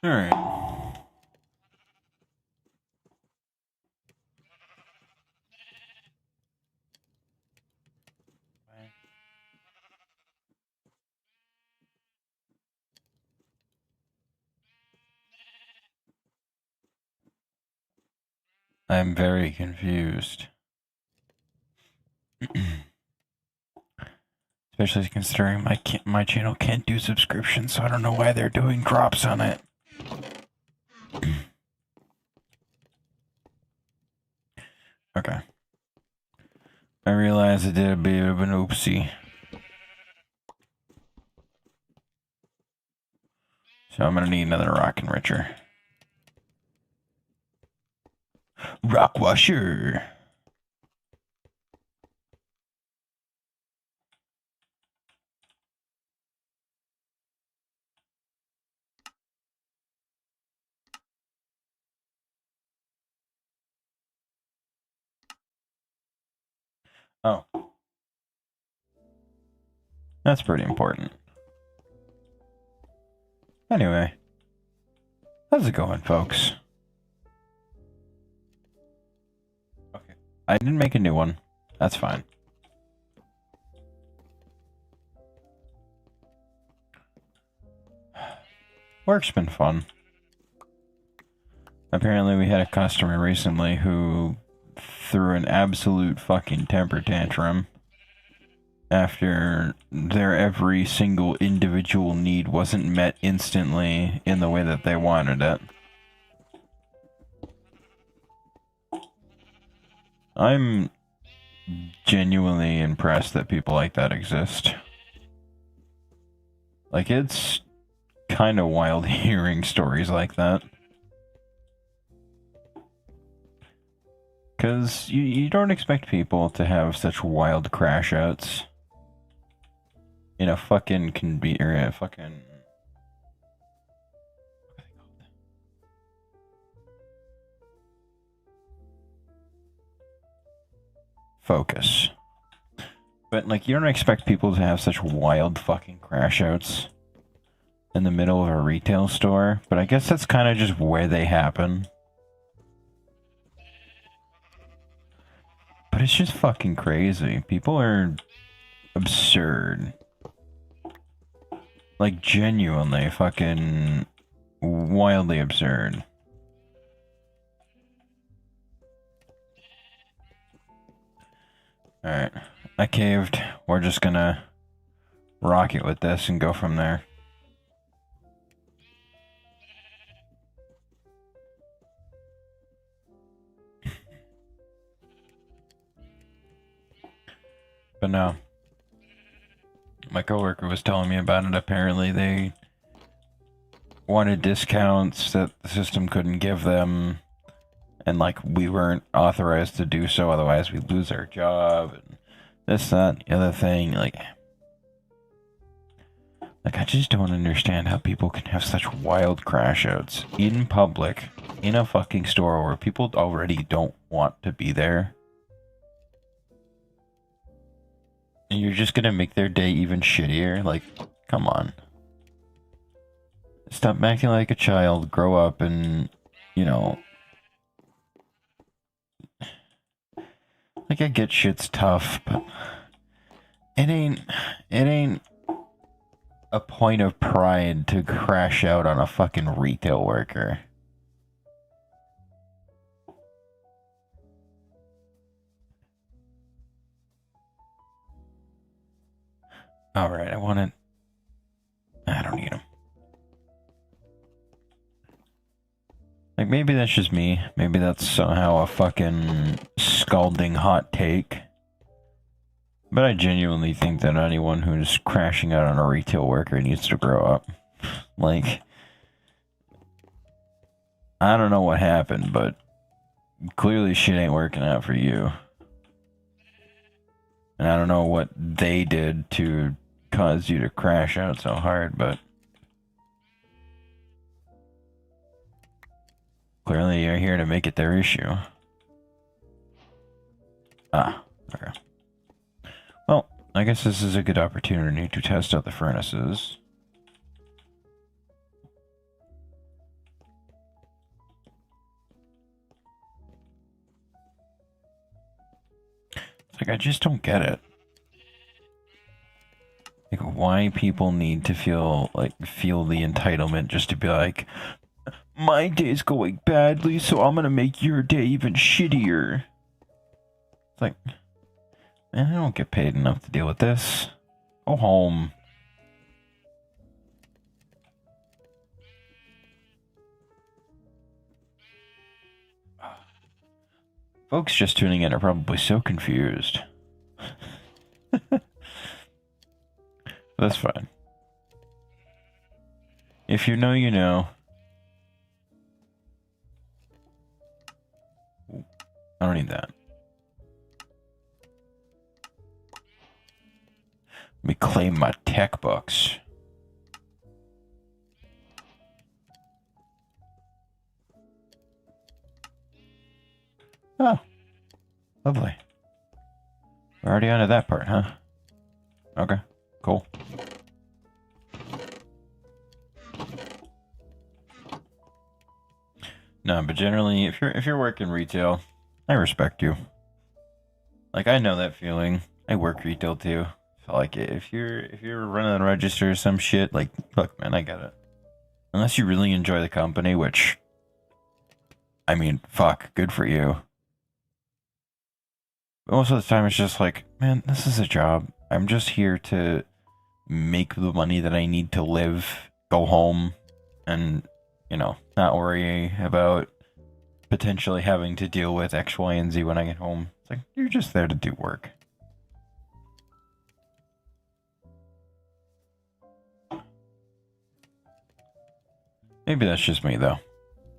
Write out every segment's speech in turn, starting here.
Alright. I'm very confused. Especially considering my channel can't do subscriptions, so I don't know why they're doing drops on it. Okay. I realize I did a bit of an oopsie. So I'm gonna need another rock enricher. Rock washer! Oh. That's pretty important. Anyway. How's it going, folks? Okay. I didn't make a new one. That's fine. Work's been fun. Apparently we had a customer recently who threw an absolute fucking temper tantrum after their every single individual need wasn't met instantly in the way that they wanted it. I'm genuinely impressed that people like that exist. Like, it's kind of wild hearing stories like that. Because you don't expect people to have such wild crash outs in a fucking focus. But, like, you don't expect people to have such wild fucking crash outs in the middle of a retail store, but I guess that's kind of just where they happen. But it's just fucking crazy. People are absurd. Like, genuinely fucking wildly absurd. Alright. I caved. We're just gonna rock it with this and go from there. But no. My coworker was telling me about it. Apparently they wanted discounts that the system couldn't give them. And, like, we weren't authorized to do so, otherwise we'd lose our job. And this, that, the other thing. Like, I just don't understand how people can have such wild crash outs in public, in a fucking store where people already don't want to be there. And you're just gonna make their day even shittier? Like, come on. Stop acting like a child, grow up, and, you know... Like, I get shit's tough, but... It ain't a point of pride to crash out on a fucking retail worker. Alright, I don't need them. Like, maybe that's just me. Maybe that's somehow a fucking scalding hot take. But I genuinely think that anyone who's crashing out on a retail worker needs to grow up. Like, I don't know what happened, but clearly shit ain't working out for you. And I don't know what they did to cause you to crash out so hard, but... Clearly you're here to make it their issue. Ah, okay. Well, I guess this is a good opportunity to test out the furnaces. I just don't get it. Like, why people need to feel the entitlement just to be like, my day's going badly, so I'm gonna make your day even shittier. It's like, man, I don't get paid enough to deal with this. Go home. Folks just tuning in are probably so confused. That's fine. If you know, you know. I don't need that. Let me claim my tech books. Oh, lovely. We're already on to that part, huh? Okay, cool. No, but generally, if you're working retail, I respect you. Like, I know that feeling. I work retail too. So like, if you're running a register or some shit, like, look, man, I get it. Unless you really enjoy the company, which, I mean, fuck, good for you. But most of the time, it's just like, man, this is a job. I'm just here to make the money that I need to live, go home, and, you know, not worry about potentially having to deal with X, Y, and Z when I get home. It's like, you're just there to do work. Maybe that's just me, though.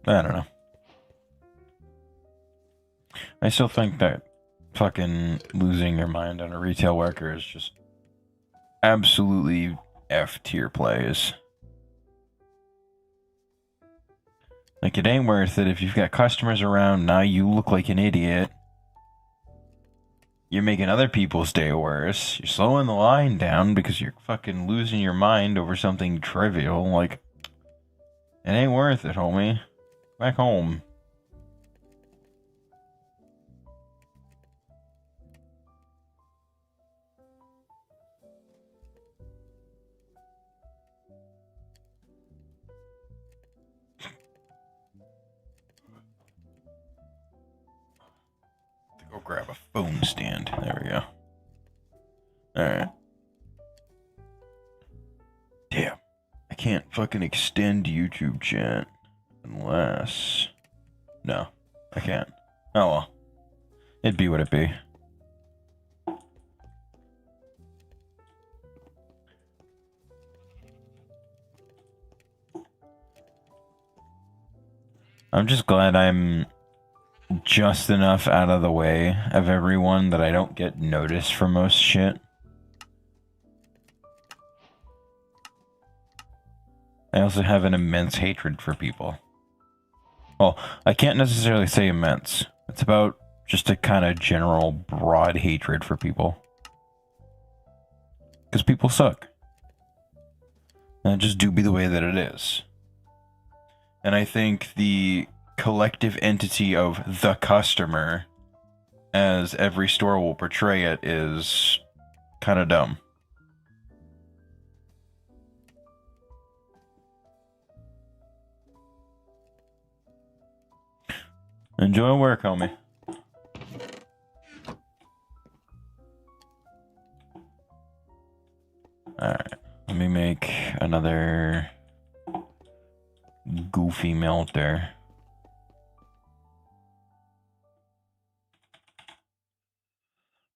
I don't know. I still think that fucking losing your mind on a retail worker is just absolutely F-tier plays. Like, it ain't worth it if you've got customers around, now you look like an idiot. You're making other people's day worse. You're slowing the line down because you're fucking losing your mind over something trivial. Like, it ain't worth it, homie. Back home. Go grab a phone stand. There we go. Alright. Damn. I can't fucking extend YouTube chat. Unless... No. I can't. Oh well. It'd be what it be. I'm just glad I'm just enough out of the way of everyone that I don't get noticed for most shit. I also have an immense hatred for people. Well, I can't necessarily say immense. It's about just a kind of general broad hatred for people. Because people suck. And it just do be the way that it is. And I think the collective entity of the customer, as every store will portray it, is kind of dumb. Enjoy work, homie. Alright, let me make another goofy melter.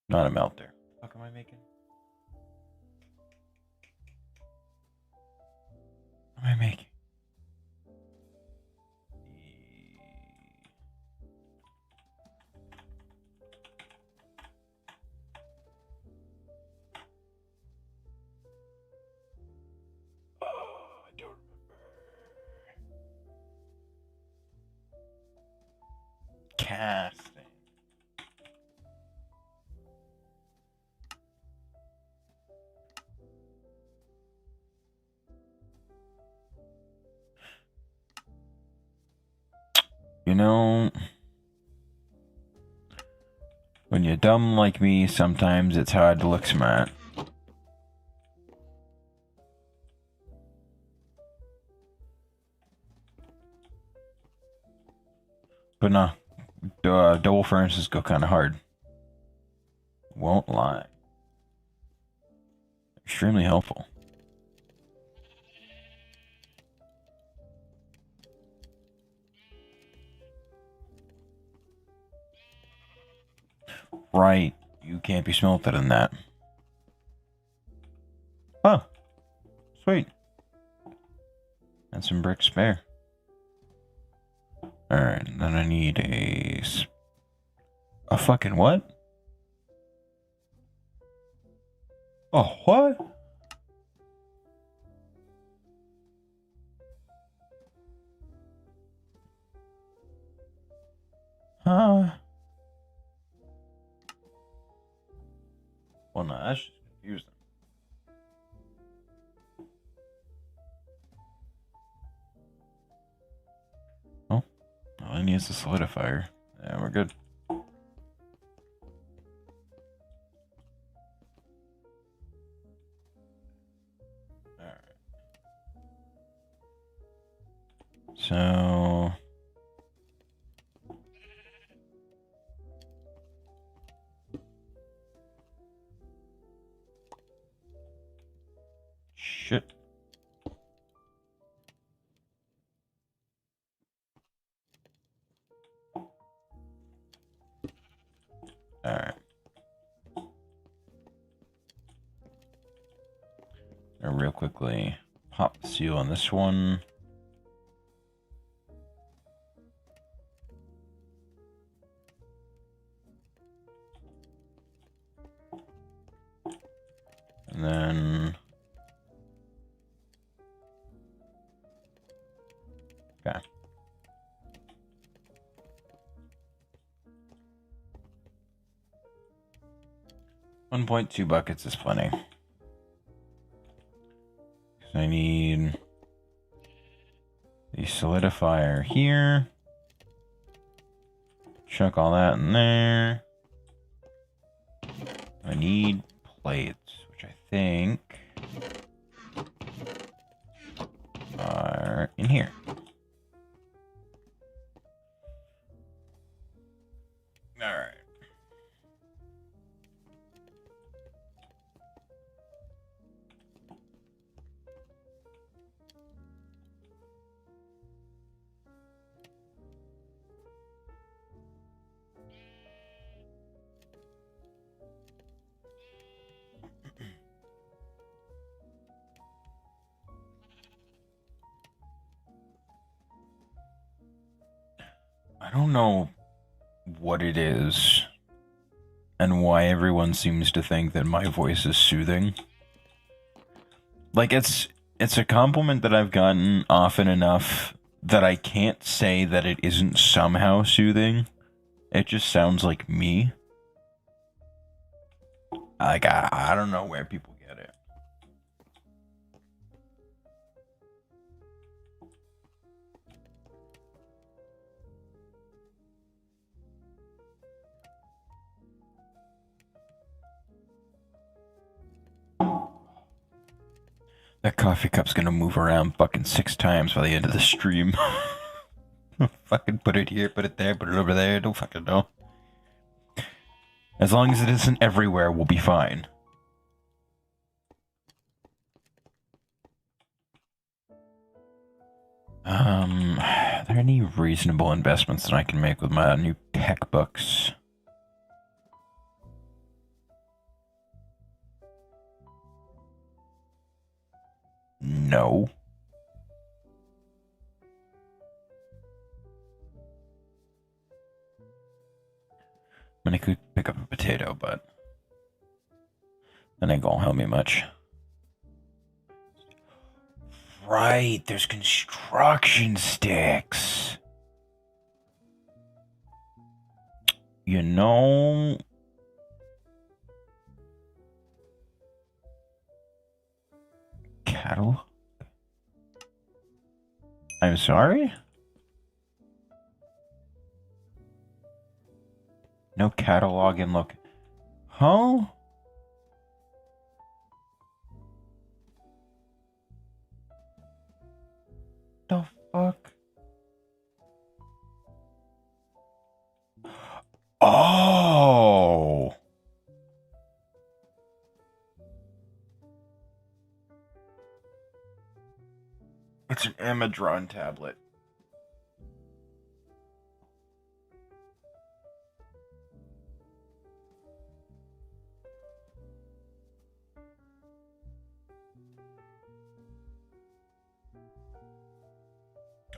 Not a melter. What am I making? What am I making? Casting. You know, When you're dumb like me, sometimes it's hard to look smart. But no, double furnaces go kind of hard. Won't lie. Extremely helpful. Right, you can't be smelted in that. Oh, sweet. And some bricks spare. Alright, then I need a fucking what? Oh, what? Huh? Well, no, that's just confusing. Oh, all I need is a solidifier. Yeah, we're good. Alright. So... Shit. Alright. Real quickly, pop the seal on this one. And then... Okay. 1.2 buckets is plenty. I need the solidifier here. Chuck all that in there. I need plates, which I think are in here. Alright. I don't know what it is and why everyone seems to think that my voice is soothing. Like, it's a compliment that I've gotten often enough that I can't say that it isn't somehow soothing. It just sounds like me. Like, I don't know where people get it. That coffee cup's gonna move around fucking 6 times by the end of the stream. Fucking put it here, put it there, put it over there, don't fucking know. As long as it isn't everywhere, we'll be fine. Are there any reasonable investments that I can make with my new tech books? No. I mean, I could pick up a potato, but that ain't gonna help me much. Right, there's construction sticks. You know... Cattle? I'm sorry? No no catalog and look. Huh? The fuck? Oh! It's an Amidron tablet.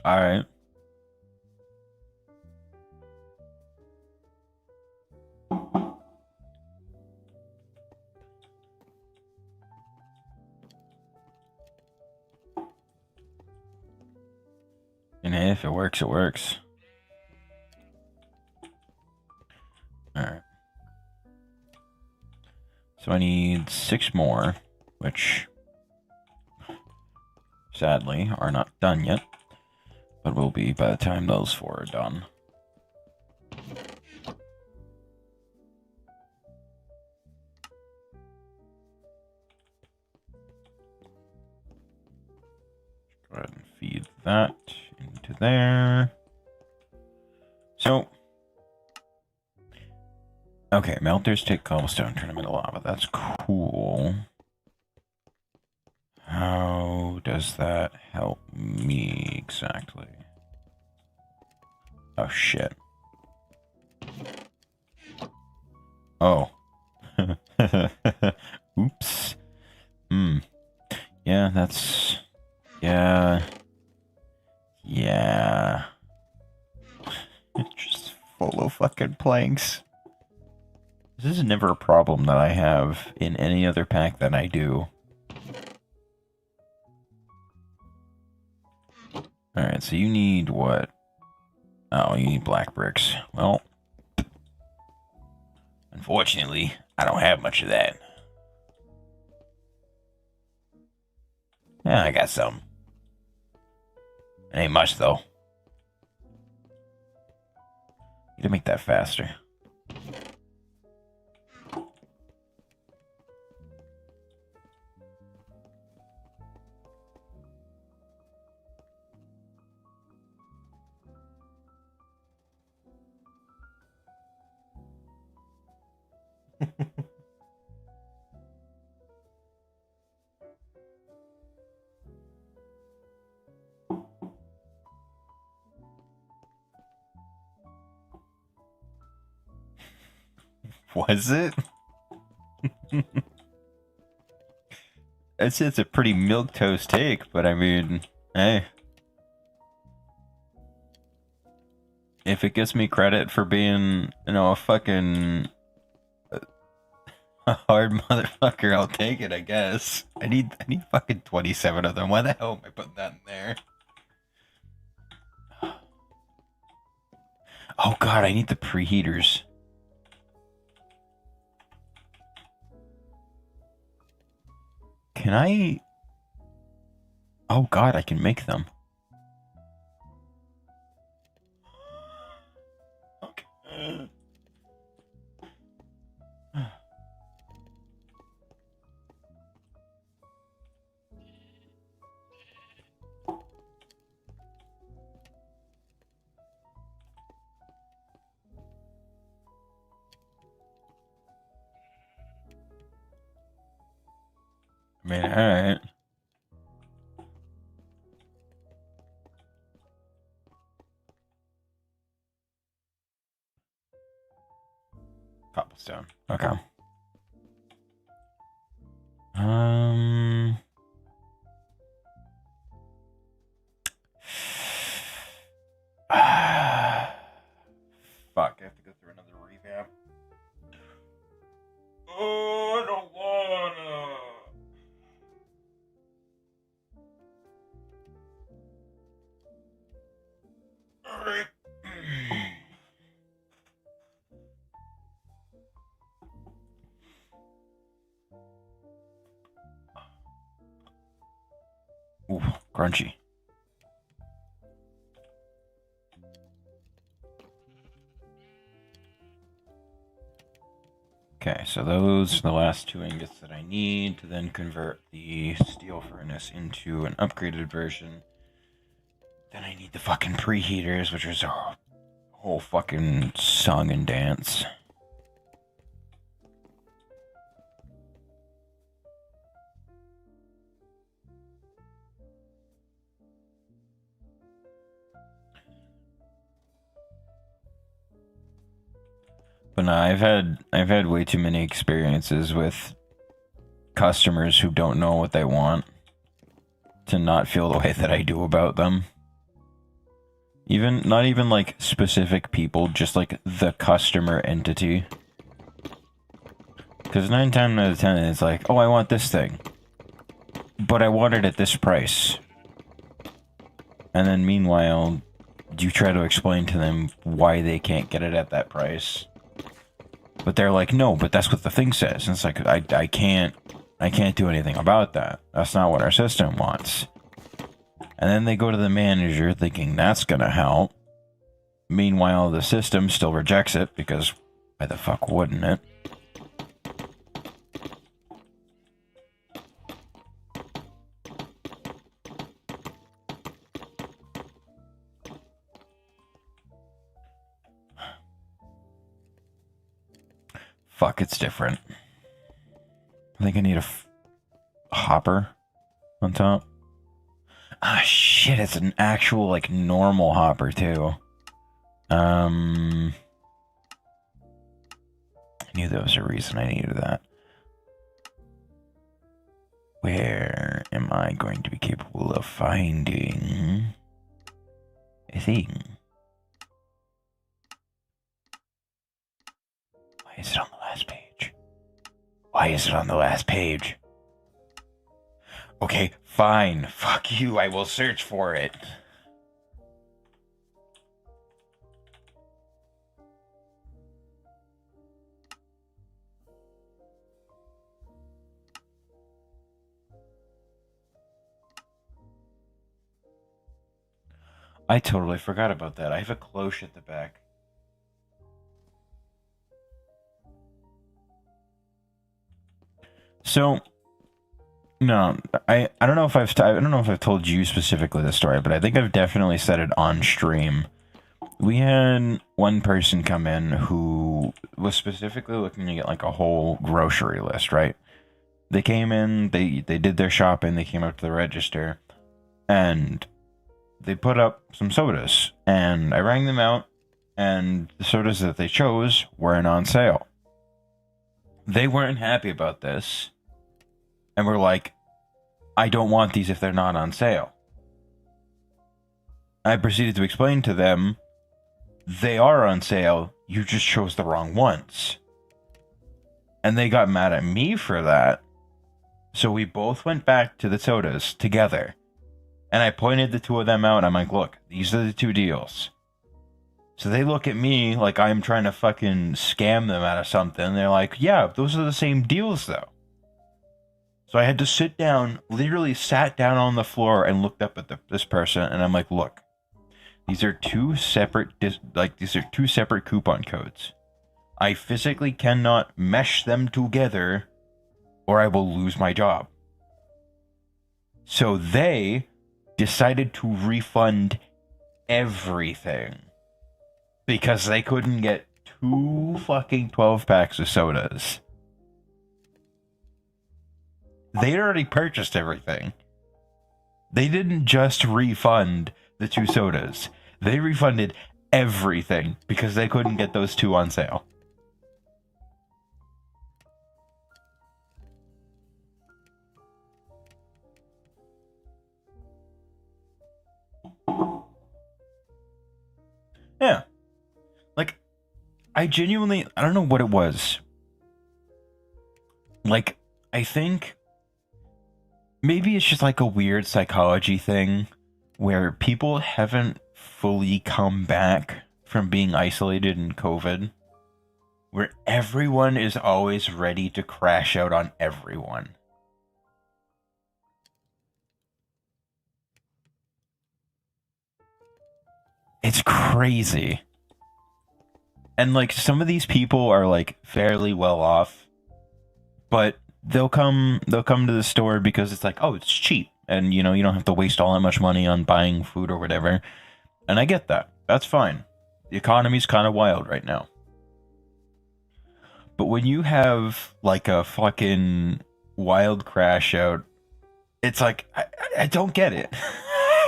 Alright. And hey, if it works, it works. Alright. So I need 6 more, which sadly are not done yet, but will be by the time those 4 are done. Go ahead and feed that into there. So, okay, melters take cobblestone, turn them into lava. That's cool. How does that help me exactly? Oh, shit. Oh. Oops. Yeah, that's... Yeah. Yeah. Just full of fucking planks. This is never a problem that I have in any other pack that I do. Alright, so you need what? Oh, you need black bricks. Well, unfortunately, I don't have much of that. Yeah, I got some. It ain't much, though. Need to make that faster. Was it? It's a pretty milquetoast take, but I mean, hey. If it gives me credit for being, you know, a fucking a hard motherfucker, I'll take it, I guess. I need fucking 27 of them. Why the hell am I putting that in there? Oh god, I need the preheaters. Can I... Oh god, I can make them. Okay. I mean, alright. Cobblestone. Okay. Fuck, I have to go through another revamp. Oh, I don't wanna. Alright. Ooh, crunchy. Okay, so those are the last 2 ingots that I need to then convert the steel furnace into an upgraded version. Then I need the fucking preheaters, which is a whole fucking song and dance. But no, I've had way too many experiences with customers who don't know what they want to not feel the way that I do about them. Not even like specific people, just like the customer entity. Because 9 times out of 10 it's like, oh, I want this thing, but I want it at this price. And then meanwhile, you try to explain to them why they can't get it at that price. But they're like, no, but that's what the thing says. And it's like, I can't do anything about that. That's not what our system wants. And then they go to the manager thinking that's gonna help. Meanwhile, the system still rejects it because why the fuck wouldn't it? Fuck, it's different. I think I need a hopper on top. Ah, shit, it's an actual, like, normal hopper, too. I knew there was a reason I needed that. Where am I going to be capable of finding a thing? Why is it on the last page? Why is it on the last page? Okay, fine. Fuck you, I will search for it. I totally forgot about that. I have a cloche at the back. So, no, I don't know if I don't know if I've told you specifically the story, but I think I've definitely said it on stream. We had one person come in who was specifically looking to get like a whole grocery list, right? They came in, they did their shopping, they came up to the register, and they put up some sodas, and I rang them out, and the sodas that they chose weren't on sale. They weren't happy about this, and were like, I don't want these if they're not on sale. I proceeded to explain to them, they are on sale, you just chose the wrong ones. And they got mad at me for that. So we both went back to the sodas together. And I pointed the two of them out, and I'm like, look, these are the two deals. So they look at me like I'm trying to fucking scam them out of something. They're like, yeah, those are the same deals, though. So I had to sit down, literally sat down on the floor and looked up at this person, and I'm like, look, these are two separate coupon codes. I physically cannot mesh them together, or I will lose my job. So they decided to refund everything because they couldn't get 2 fucking 12 packs of sodas. They'd already purchased everything. They didn't just refund the 2 sodas. They refunded everything because they couldn't get those 2 on sale. Yeah. Like, I don't know what it was. Like, I think maybe it's just like a weird psychology thing where people haven't fully come back from being isolated in COVID, where everyone is always ready to crash out on everyone. It's crazy. And like some of these people are like fairly well off, but they'll come to the store because it's like, oh, it's cheap, and you know, you don't have to waste all that much money on buying food or whatever. And I get that. That's fine. The economy's kind of wild right now. But when you have like a fucking wild crash out, it's like I don't get it.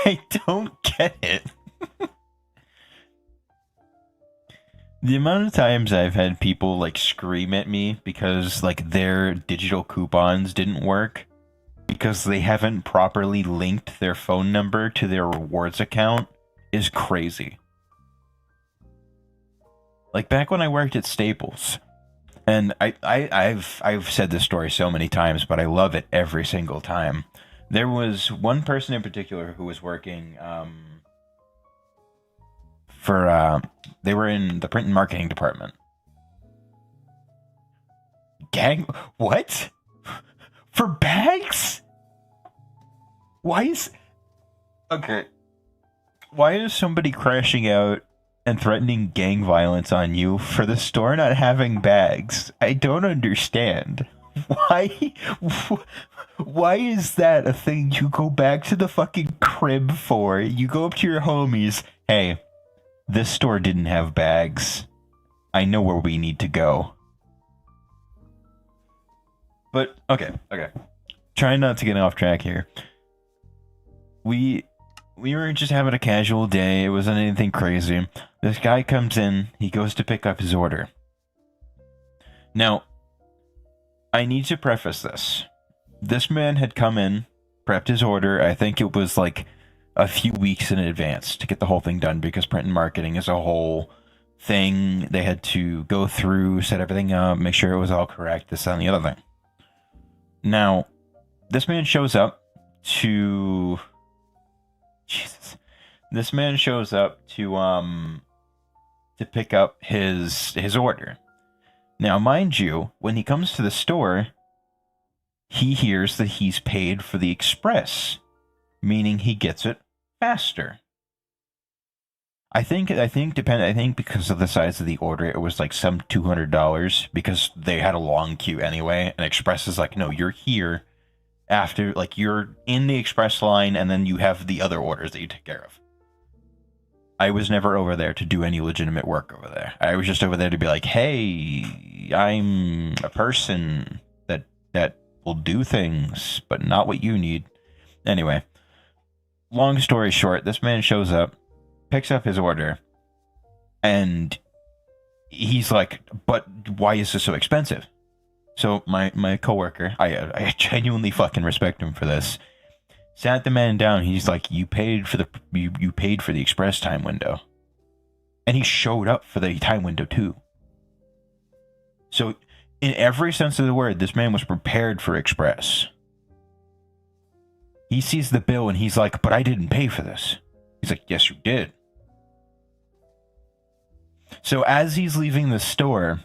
I don't get it. The amount of times I've had people like scream at me because like their digital coupons didn't work because they haven't properly linked their phone number to their rewards account is crazy. Like back when I worked at Staples, and I've said this story so many times, but I love it every single time. There was one person in particular who was working they were in the print and marketing department. Gang, what? For bags? Why is somebody crashing out and threatening gang violence on you for the store not having bags? I don't understand. Why is that a thing you go back to the fucking crib for? You go up to your homies, hey, this store didn't have bags. I know where we need to go. But, okay. Trying not to get off track here. We were just having a casual day. It wasn't anything crazy. This guy comes in. He goes to pick up his order. Now, I need to preface this. This man had come in, prepped his order. I think it was like a few weeks in advance to get the whole thing done because print and marketing is a whole thing. They had to go through, set everything up, make sure it was all correct, this, that, and the other thing. Now, this man shows up to... Jesus. This man shows up to pick up his order. Now, mind you, when he comes to the store, he hears that he's paid for the express, meaning he gets it faster. I think because of the size of the order, it was like some $200 because they had a long queue anyway. And Express is like, no, you're here after, like, you're in the Express line, and then you have the other orders that you take care of. I was never over there to do any legitimate work over there. I was just over there to be like, hey, I'm a person that will do things, but not what you need. Anyway, long story short, this man shows up, picks up his order, and he's like, but why is this so expensive? So my coworker, I genuinely fucking respect him for this, sat the man down. He's like, you paid for the express time window. And he showed up for the time window too. So in every sense of the word, this man was prepared for express. He sees the bill and he's like, but I didn't pay for this. He's like, yes, you did. So as he's leaving the store,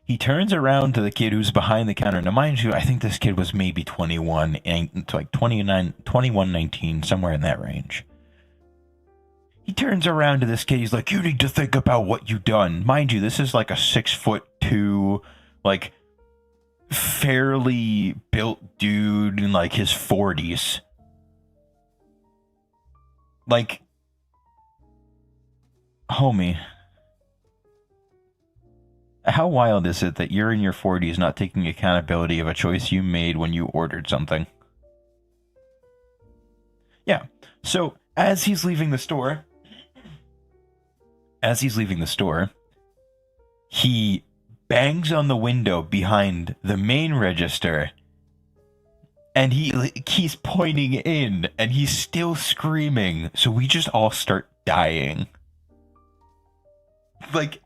he turns around to the kid who's behind the counter. Now, mind you, I think this kid was maybe 21, and like 21, 19, somewhere in that range. He turns around to this kid. He's like, you need to think about what you've done. Mind you, this is like a 6'2", like fairly built dude in like his 40s. Like, homie, how wild is it that you're in your 40s not taking accountability of a choice you made when you ordered something? Yeah. So as he's leaving the store, he bangs on the window behind the main register, and he's pointing in, and he's still screaming. So we just all start dying. Like,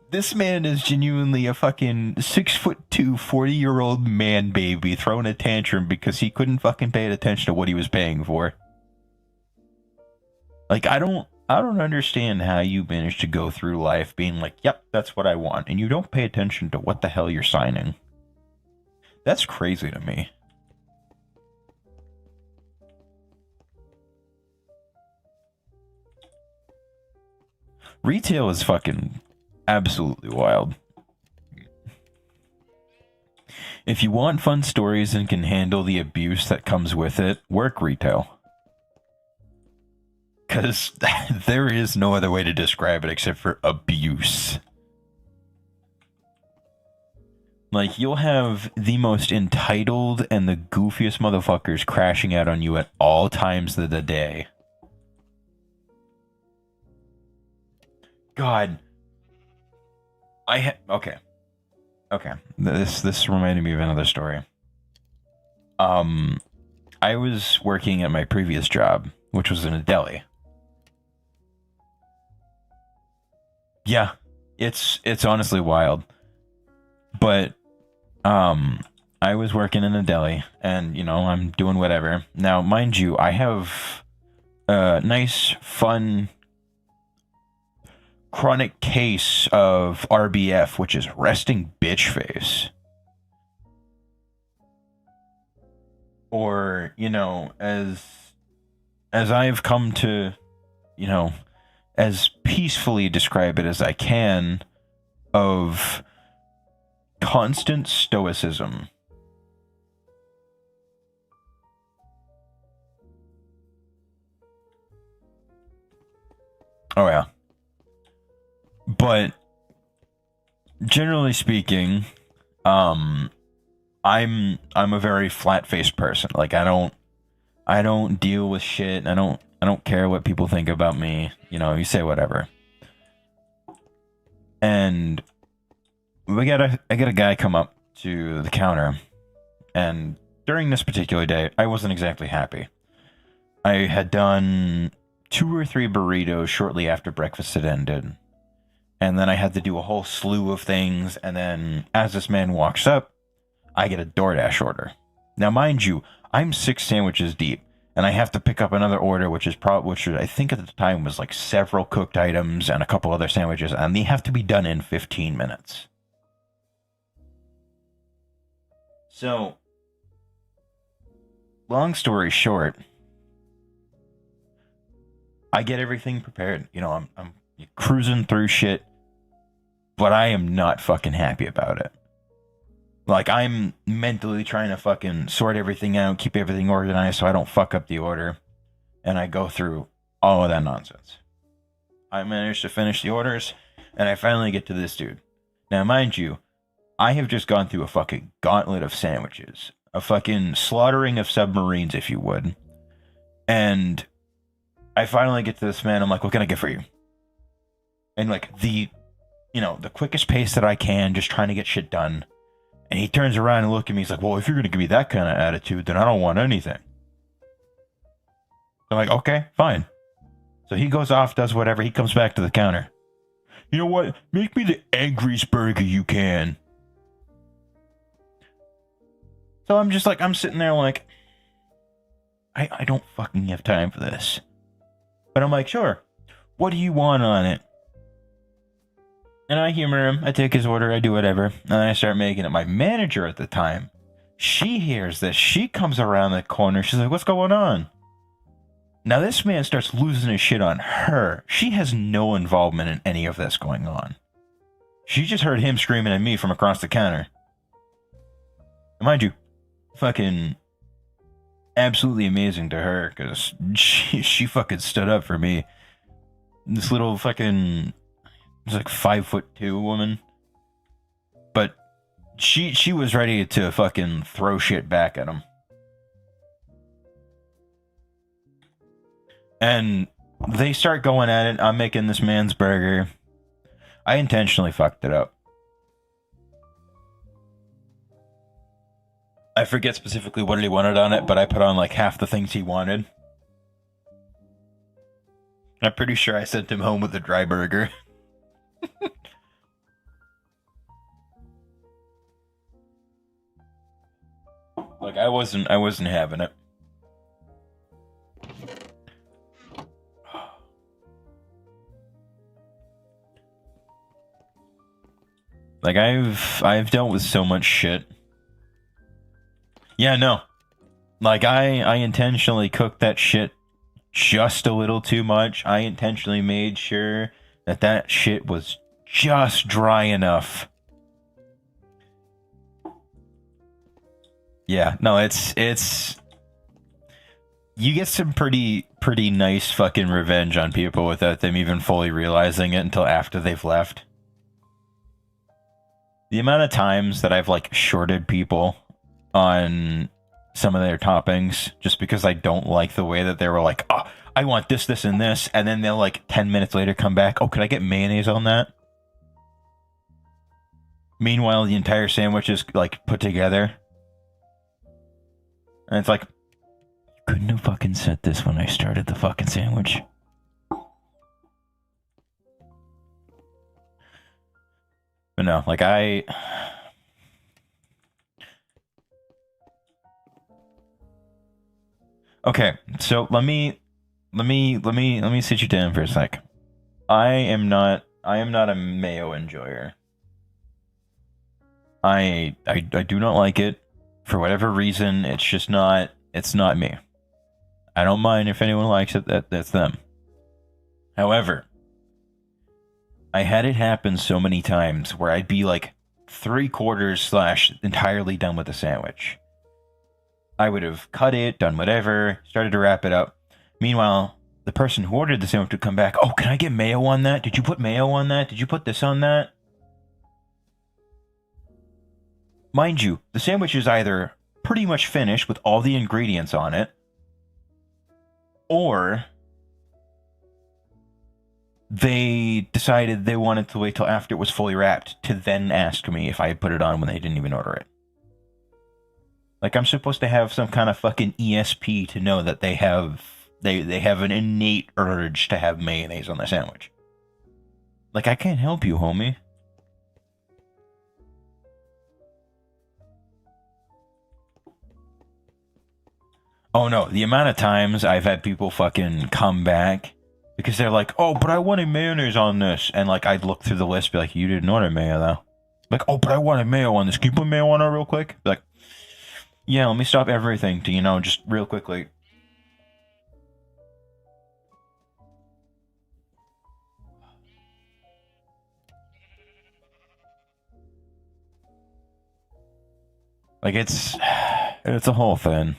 this man is genuinely a fucking 6'2", 40-year-old man baby throwing a tantrum because he couldn't fucking pay attention to what he was paying for. Like, I don't understand how you manage to go through life being like, yep, that's what I want, and you don't pay attention to what the hell you're signing. That's crazy to me. Retail is fucking Absolutely wild. If you want fun stories and can handle the abuse that comes with it, work retail. Because there is no other way to describe it except for abuse. Like, you'll have the most entitled and the goofiest motherfuckers crashing out on you at all times of the day. God. Okay. Okay. This reminded me of another story. I was working at my previous job, which was in a deli. Yeah. It's honestly wild. But I was working in a deli, and, you know, I'm doing whatever. Now, mind you, I have a nice, fun, chronic case of RBF, which is resting bitch face. Or, you know, as I've come to, you know, as peacefully describe it as I can, of constant stoicism. Oh yeah. But generally speaking, I'm a very flat-faced person. Like, I don't deal with shit. I don't care what people think about me. You know, you say whatever. And I got a guy come up to the counter, and during this particular day, I wasn't exactly happy. I had done 2 or 3 burritos shortly after breakfast had ended, and then I had to do a whole slew of things, and then as this man walks up, I get a DoorDash order. Now, mind you, I'm 6 sandwiches deep, and I have to pick up another order, which I think at the time was like several cooked items and a couple other sandwiches, and they have to be done in 15 minutes. So, long story short, I get everything prepared. You know, I'm cruising through shit, but I am not fucking happy about it. Like, I'm mentally trying to fucking sort everything out, keep everything organized so I don't fuck up the order. And I go through all of that nonsense. I managed to finish the orders, and I finally get to this dude. Now, mind you, I have just gone through a fucking gauntlet of sandwiches. A fucking slaughtering of submarines, if you would. And I finally get to this man. I'm like, what can I get for you? And like the quickest pace that I can, just trying to get shit done. And he turns around and looks at me. He's like, well, if you're going to give me that kind of attitude, then I don't want anything. I'm like, okay, fine. So he goes off, does whatever. He comes back to the counter. You know what? Make me the angriest burger you can. So I'm just like, I'm sitting there like, I don't fucking have time for this. But I'm like, sure. What do you want on it? And I humor him. I take his order. I do whatever. And then I start making it. My manager at the time, she hears this. She comes around the corner. She's like, what's going on? Now this man starts losing his shit on her. She has no involvement in any of this going on. She just heard him screaming at me from across the counter. And mind you, fucking absolutely amazing to her, because she fucking stood up for me. This little fucking, it's like 5'2" woman, but she was ready to fucking throw shit back at him. And they start going at it. I'm making this man's burger. I intentionally fucked it up. I forget specifically what he wanted on it, but I put on like half the things he wanted. I'm pretty sure I sent him home with a dry burger. Like, I wasn't having it. Like, I've dealt with so much shit. Yeah, no. Like, I intentionally cooked that shit just a little too much. I intentionally made sure that shit was just dry enough. Yeah, no, it's you get some pretty nice fucking revenge on people without them even fully realizing it until after they've left. The amount of times that I've like shorted people on some of their toppings just because I don't like the way that they were like, oh, I want this, this, and this, and then they'll like 10 minutes later come back, oh, could I get mayonnaise on that? Meanwhile, the entire sandwich is like put together. And it's like, you couldn't have fucking said this when I started the fucking sandwich. But no, like okay, so let me sit you down for a sec. I am not a mayo enjoyer. I do not like it. For whatever reason, it's not me. I don't mind if anyone likes it, that's them. However, I had it happen so many times where I'd be like 3/4 / entirely done with the sandwich. I would have cut it, done whatever, started to wrap it up. Meanwhile, the person who ordered the sandwich would come back, oh, can I get mayo on that? Did you put mayo on that? Did you put this on that? Mind you, the sandwich is either pretty much finished with all the ingredients on it, or they decided they wanted to wait till after it was fully wrapped to then ask me if I had put it on when they didn't even order it. Like, I'm supposed to have some kind of fucking ESP to know that they have an innate urge to have mayonnaise on their sandwich. Like, I can't help you, homie. Oh no, the amount of times I've had people fucking come back because they're like, oh, but I wanted mayonnaise on this. And like, I'd look through the list, be like, you didn't order mayo though. Like, oh, but I wanted mayo on this. Can you put mayo on it real quick? Be like, yeah, let me stop everything to, just real quickly. Like, it's a whole thing.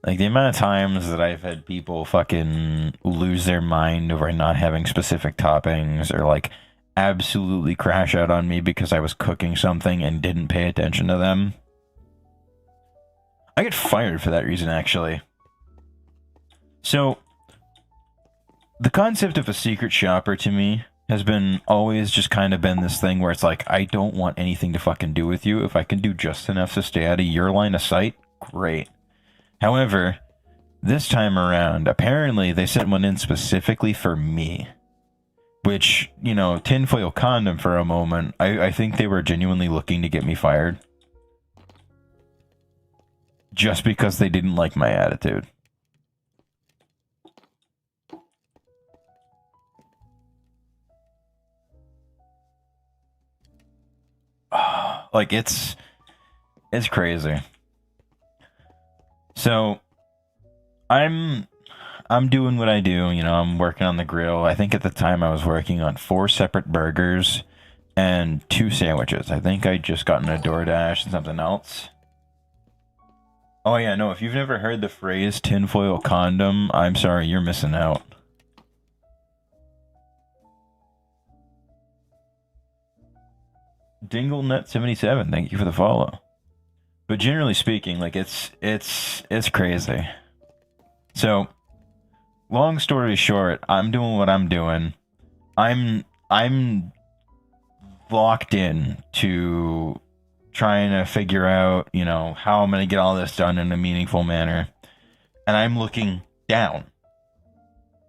Like, the amount of times that I've had people fucking lose their mind over not having specific toppings, or like absolutely crash out on me because I was cooking something and didn't pay attention to them. I get fired for that reason, actually. So, the concept of a secret shopper to me has been always just kind of been this thing where it's like, I don't want anything to fucking do with you. If I can do just enough to stay out of your line of sight, great. However, this time around, apparently they sent one in specifically for me. Which, tinfoil condom for a moment, I think they were genuinely looking to get me fired. Just because they didn't like my attitude. Like, it's crazy. So, I'm doing what I do, I'm working on the grill. I think at the time I was working on 4 separate burgers and 2 sandwiches. I think I just gotten a DoorDash and something else. Oh yeah, no, if you've never heard the phrase tinfoil condom, I'm sorry, you're missing out. DingleNut77, thank you for the follow. But generally speaking, like, it's crazy. So, long story short, I'm doing what I'm doing. I'm locked in to trying to figure out, how I'm going to get all this done in a meaningful manner. And I'm looking down.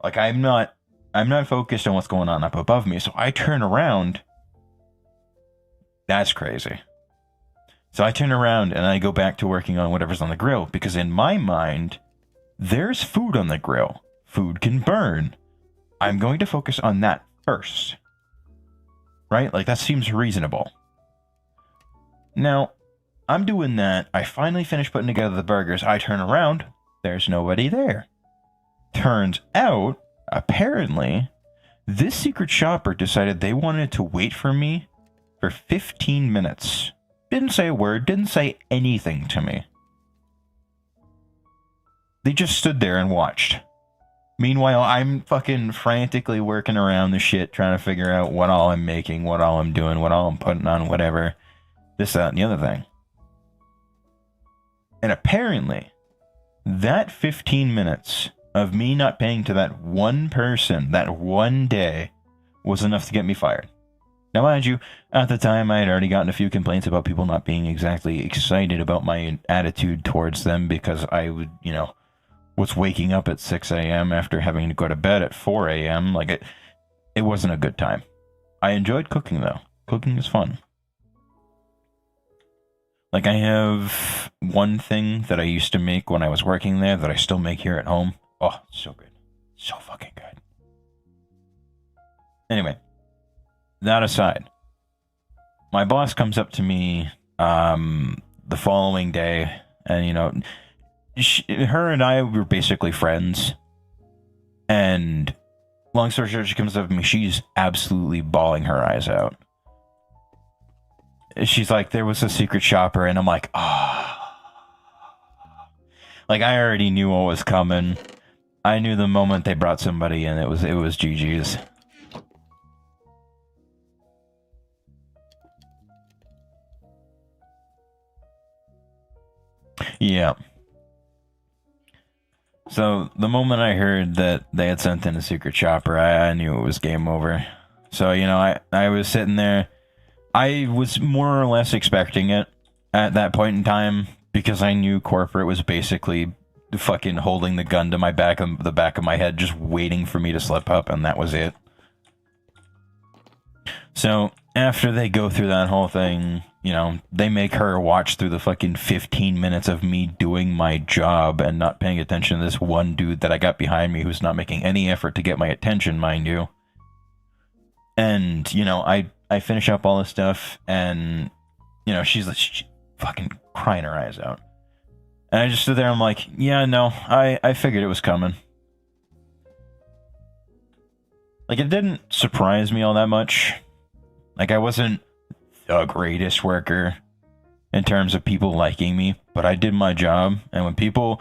Like, I'm not focused on what's going on up above me. So I turn around. That's crazy. So I turn around and I go back to working on whatever's on the grill, because in my mind, there's food on the grill. Food can burn. I'm going to focus on that first. Right? Like, that seems reasonable. Now, I'm doing that. I finally finish putting together the burgers. I turn around. There's nobody there. Turns out, apparently, This secret shopper decided they wanted to wait for me for 15 minutes. Didn't say a word, didn't say anything to me. They just stood there and watched. Meanwhile, I'm fucking frantically working around the shit, trying to figure out what all I'm making, what all I'm doing, what all I'm putting on, whatever. This, that, and the other thing. And apparently, that 15 minutes of me not paying to that one person, that one day, was enough to get me fired. Now, mind you, at the time, I had already gotten a few complaints about people not being exactly excited about my attitude towards them because I would, was waking up at 6 a.m. after having to go to bed at 4 a.m. Like, it wasn't a good time. I enjoyed cooking, though. Cooking is fun. Like, I have one thing that I used to make when I was working there that I still make here at home. Oh, so good. So fucking good. Anyway, that aside, my boss comes up to me the following day, and, her and I were basically friends. And long story short, she comes up to me. She's absolutely bawling her eyes out. She's like, there was a secret shopper, and I'm like, like, I already knew what was coming. I knew the moment they brought somebody in, it was GG's. Yeah. So the moment I heard that they had sent in a secret shopper, I knew it was game over. So, I was sitting there. I was more or less expecting it at that point in time because I knew corporate was basically fucking holding the gun to the back of my head, just waiting for me to slip up, and that was it. So after they go through that whole thing, they make her watch through the fucking 15 minutes of me doing my job and not paying attention to this one dude that I got behind me who's not making any effort to get my attention, mind you. And, I finish up all this stuff, and, she's fucking crying her eyes out. And I just stood there, I'm like, yeah, no, I figured it was coming. Like, it didn't surprise me all that much. Like, I wasn't the greatest worker in terms of people liking me, but I did my job, and when people...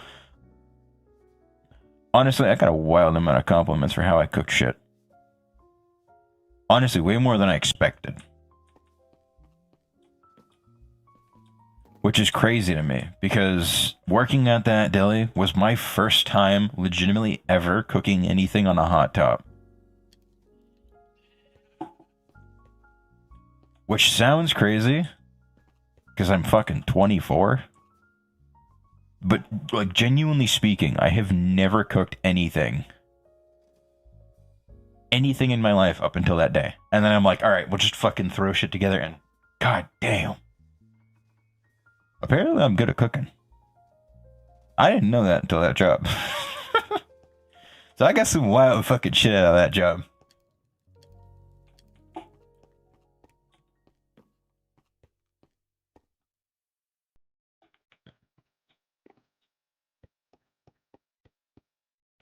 Honestly, I got a wild amount of compliments for how I cook shit. Honestly, way more than I expected. Which is crazy to me, because working at that deli was my first time legitimately ever cooking anything on a hot top. Which sounds crazy, because I'm fucking 24. But, like, genuinely speaking, I have never cooked anything in my life up until that day. And then I'm like, alright, we'll just fucking throw shit together, and god damn. Apparently I'm good at cooking. I didn't know that until that job. So I got some wild fucking shit out of that job.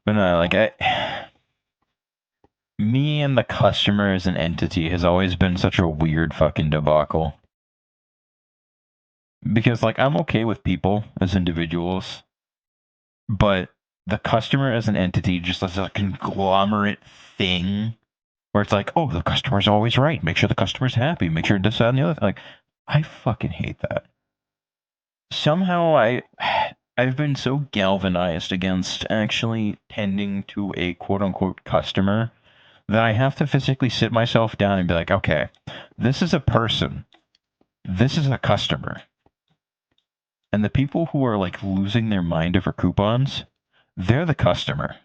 But no, like, me and the customer as an entity has always been such a weird fucking debacle. Because, like, I'm okay with people as individuals, but the customer as an entity just as a conglomerate thing where it's like, oh, the customer's always right. Make sure the customer's happy. Make sure this, that, and the other. Like, I fucking hate that. Somehow I've been so galvanized against actually tending to a quote-unquote customer that I have to physically sit myself down and be like, okay, this is a person. This is a customer. And the people who are, like, losing their mind over coupons, they're the customer.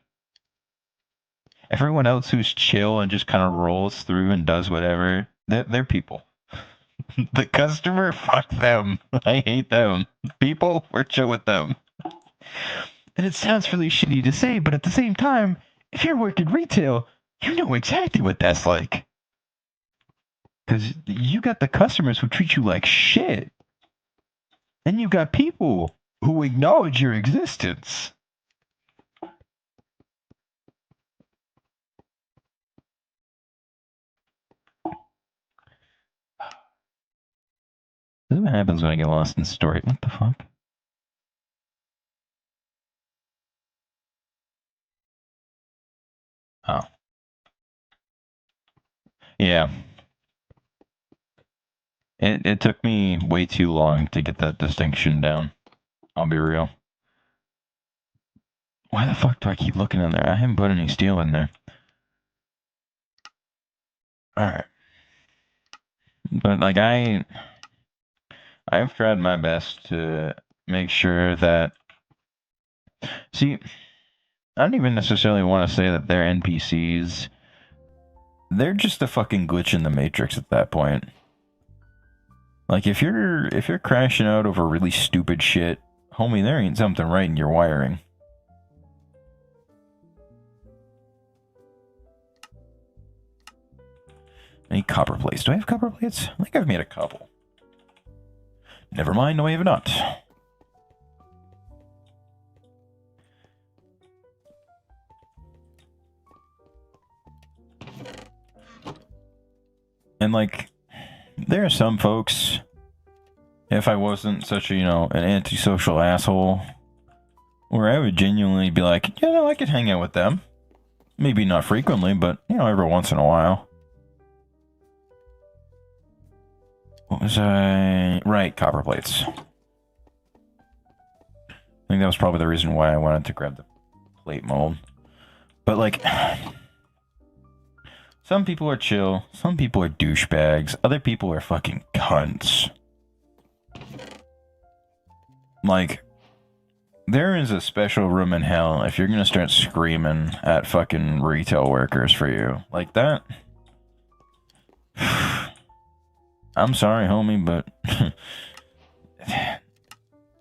Everyone else who's chill and just kind of rolls through and does whatever, they're people. The customer, fuck them. I hate them. People, we're chill with them. And it sounds really shitty to say, but at the same time, if you're working retail, you know exactly what that's like. Because you got the customers who treat you like shit. And you got people who acknowledge your existence. This is what happens when I get lost in story. What the fuck? Oh. Yeah. It took me way too long to get that distinction down. I'll be real. Why the fuck do I keep looking in there? I haven't put any steel in there. Alright. But like I've tried my best to make sure that, see, I don't even necessarily want to say that they're NPCs. They're just a fucking glitch in the matrix at that point. Like if you're crashing out over really stupid shit, homie, there ain't something right in your wiring. Any copper plates? Do I have copper plates? I think I've made a couple. Never mind, no I have not. And like, there are some folks, if I wasn't such a, an antisocial asshole, where I would genuinely be like, I could hang out with them. Maybe not frequently, but, every once in a while. What was I? Right, copper plates. I think that was probably the reason why I wanted to grab the plate mold. But, like, some people are chill, some people are douchebags, other people are fucking cunts. Like, there is a special room in hell if you're gonna start screaming at fucking retail workers for you. Like that. I'm sorry, homie, but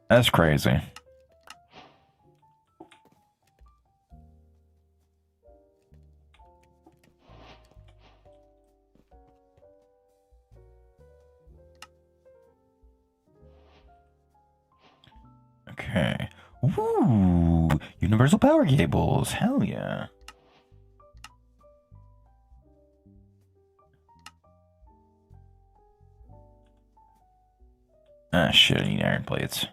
that's crazy. Okay. Woo! Universal power cables. Hell yeah. Ah, shit, I need iron plates.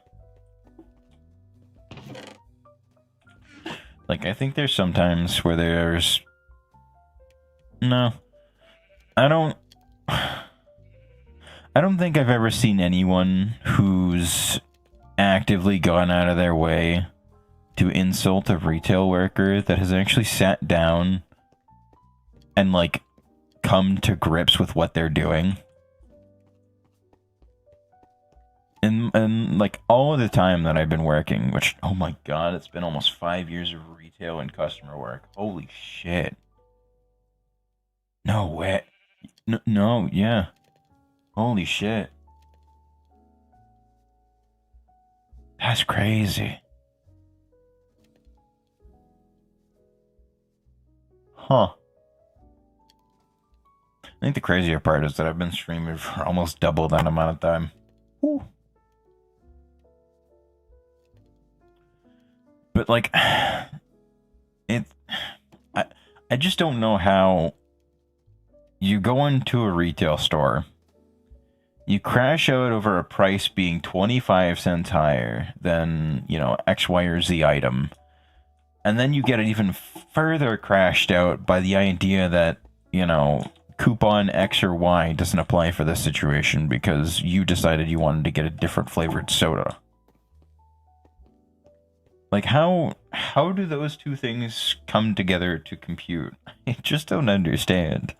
Like, I think there's sometimes where there's... No. I don't think I've ever seen anyone who's actively gone out of their way to insult a retail worker that has actually sat down and, like, come to grips with what they're doing. And like, all of the time that I've been working, which, oh my god, it's been almost 5 years of retail and customer work. Holy shit. No way. No, yeah. Holy shit. That's crazy. Huh. I think the crazier part is that I've been streaming for almost double that amount of time. Woo. But like, I just don't know how you go into a retail store, you crash out over a price being 25 cents higher than, X, Y, or Z item, and then you get it even further crashed out by the idea that, coupon X or Y doesn't apply for this situation because you decided you wanted to get a different flavored soda. Like, how do those two things come together to compute? I just don't understand.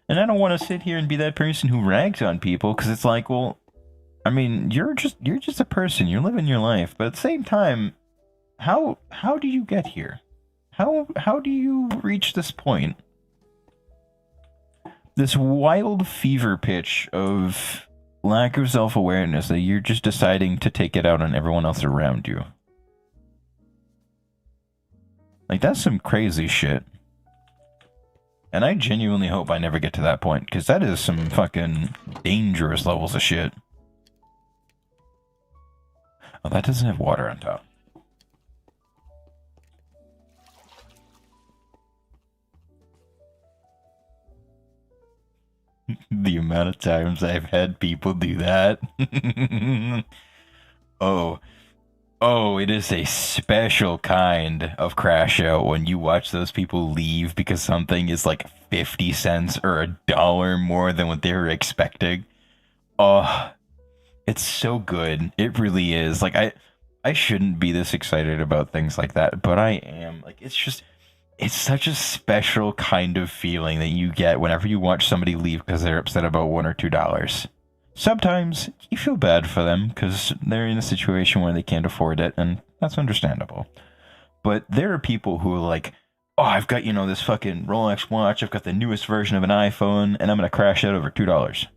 And I don't want to sit here and be that person who rags on people, because it's like, well, I mean, you're just a person, you're living your life, but at the same time, how do you get here? How do you reach this point? This wild fever pitch of lack of self-awareness that you're just deciding to take it out on everyone else around you. Like, that's some crazy shit. And I genuinely hope I never get to that point, because that is some fucking dangerous levels of shit. Oh, that doesn't have water on top. The amount of times I've had people do that. Oh, oh, it is a special kind of crash out when you watch those people leave because something is like 50 cents or $1 more than what they were expecting. Oh, it's so good. It really is. Like I shouldn't be this excited about things like that, but I am. Like it's such a special kind of feeling that you get whenever you watch somebody leave because they're upset about $1 or $2. Sometimes you feel bad for them because they're in a situation where they can't afford it, and that's understandable. But there are people who are like, oh, I've got, this fucking Rolex watch, I've got the newest version of an iPhone, and I'm going to crash out over $2.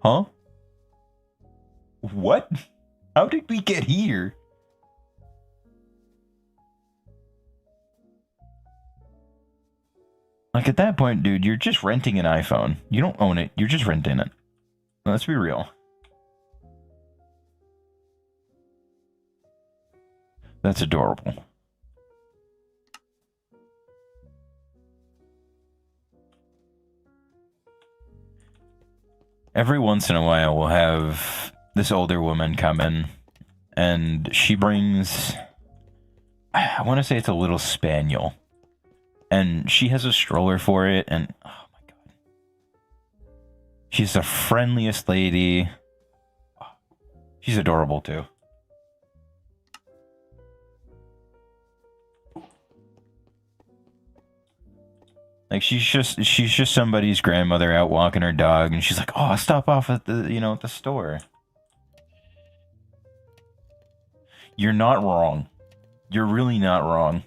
Huh? What? How did we get here? Like, at that point, dude, you're just renting an iPhone. You don't own it. You're just renting it. Let's be real. That's adorable. Every once in a while, we'll have this older woman come in, and she brings... I want to say it's a little spaniel. And she has a stroller for it, and oh my god. She's the friendliest lady. She's adorable too. Like she's just somebody's grandmother out walking her dog, and she's like, "Oh, I'll stop off at at the store." You're not wrong. You're really not wrong.